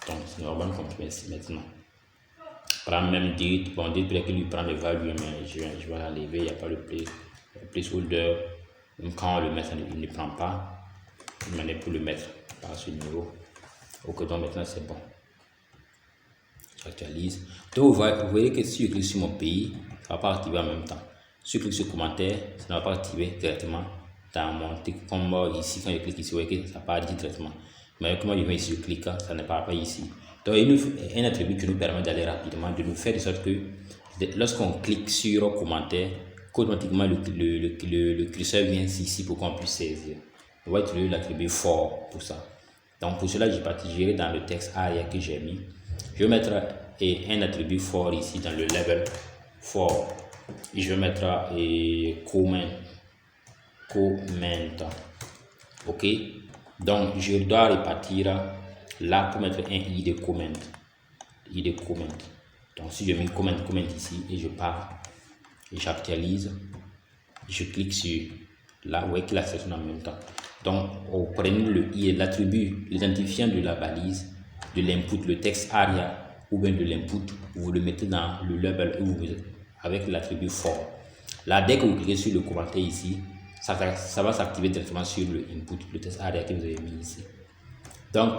donc c'est normal comme maintenant. Prendre même date, bon, date peut-être qu'il lui prend les values, mais je vais l'enlever, il n'y a pas le placeholder. Même quand on le met, il ne prend pas. Il m'en est pour le mettre par ce niveau. Ok, donc maintenant c'est bon. J'actualise. Donc vous voyez que si je clique sur mon pays, ça ne va pas activer en même temps. Si je clique sur commentaire, ça ne va pas activer directement dans mon truc. Comme ici, quand je clique ici, vous voyez que ça part directement. Mais comme je viens ici, je clique, ça ne part pas ici. Donc il y a un attribut qui nous permet d'aller rapidement, de nous faire de sorte que lorsqu'on clique sur commentaire, automatiquement le curseur vient ici pour qu'on puisse saisir. On va utiliser l'attribut for pour ça. Donc pour cela, j'ai partigé dans le texte ARIA que j'ai mis. Je vais mettre un attribut for ici dans le label for. Et je vais mettre comment. Ok. Donc je dois répartir là pour mettre un i de comment. Donc si je mets comment ici et je pars et j'actualise, je clique sur là, vous voyez qu'il a sélectionné en même temps. Donc vous prenez le i, l'attribut, l'identifiant de la balise, de l'input, le texte ARIA ou bien de l'input, vous le mettez dans le label avec l'attribut for. Là, dès que vous cliquez sur le commentaire ici, ça va s'activer directement sur le input, le texte ARIA que vous avez mis ici. Donc,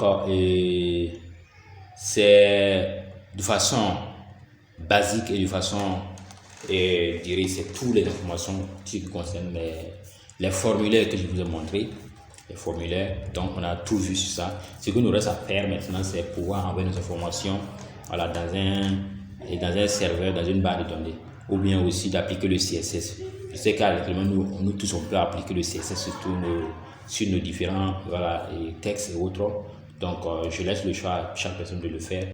c'est de façon basique et de façon, je dirais, c'est toutes les informations qui concernent les formulaires que je vous ai montré. Les formulaires, donc on a tout vu sur ça. Ce que nous reste à faire maintenant, c'est pouvoir envoyer nos informations, voilà, dans un serveur, dans une base de données, ou bien aussi d'appliquer le CSS. sais qu'à l'actuellement, nous tous, on peut appliquer le CSS sur nos différents voilà, et textes et autres. Donc, je laisse le choix à chaque personne de le faire.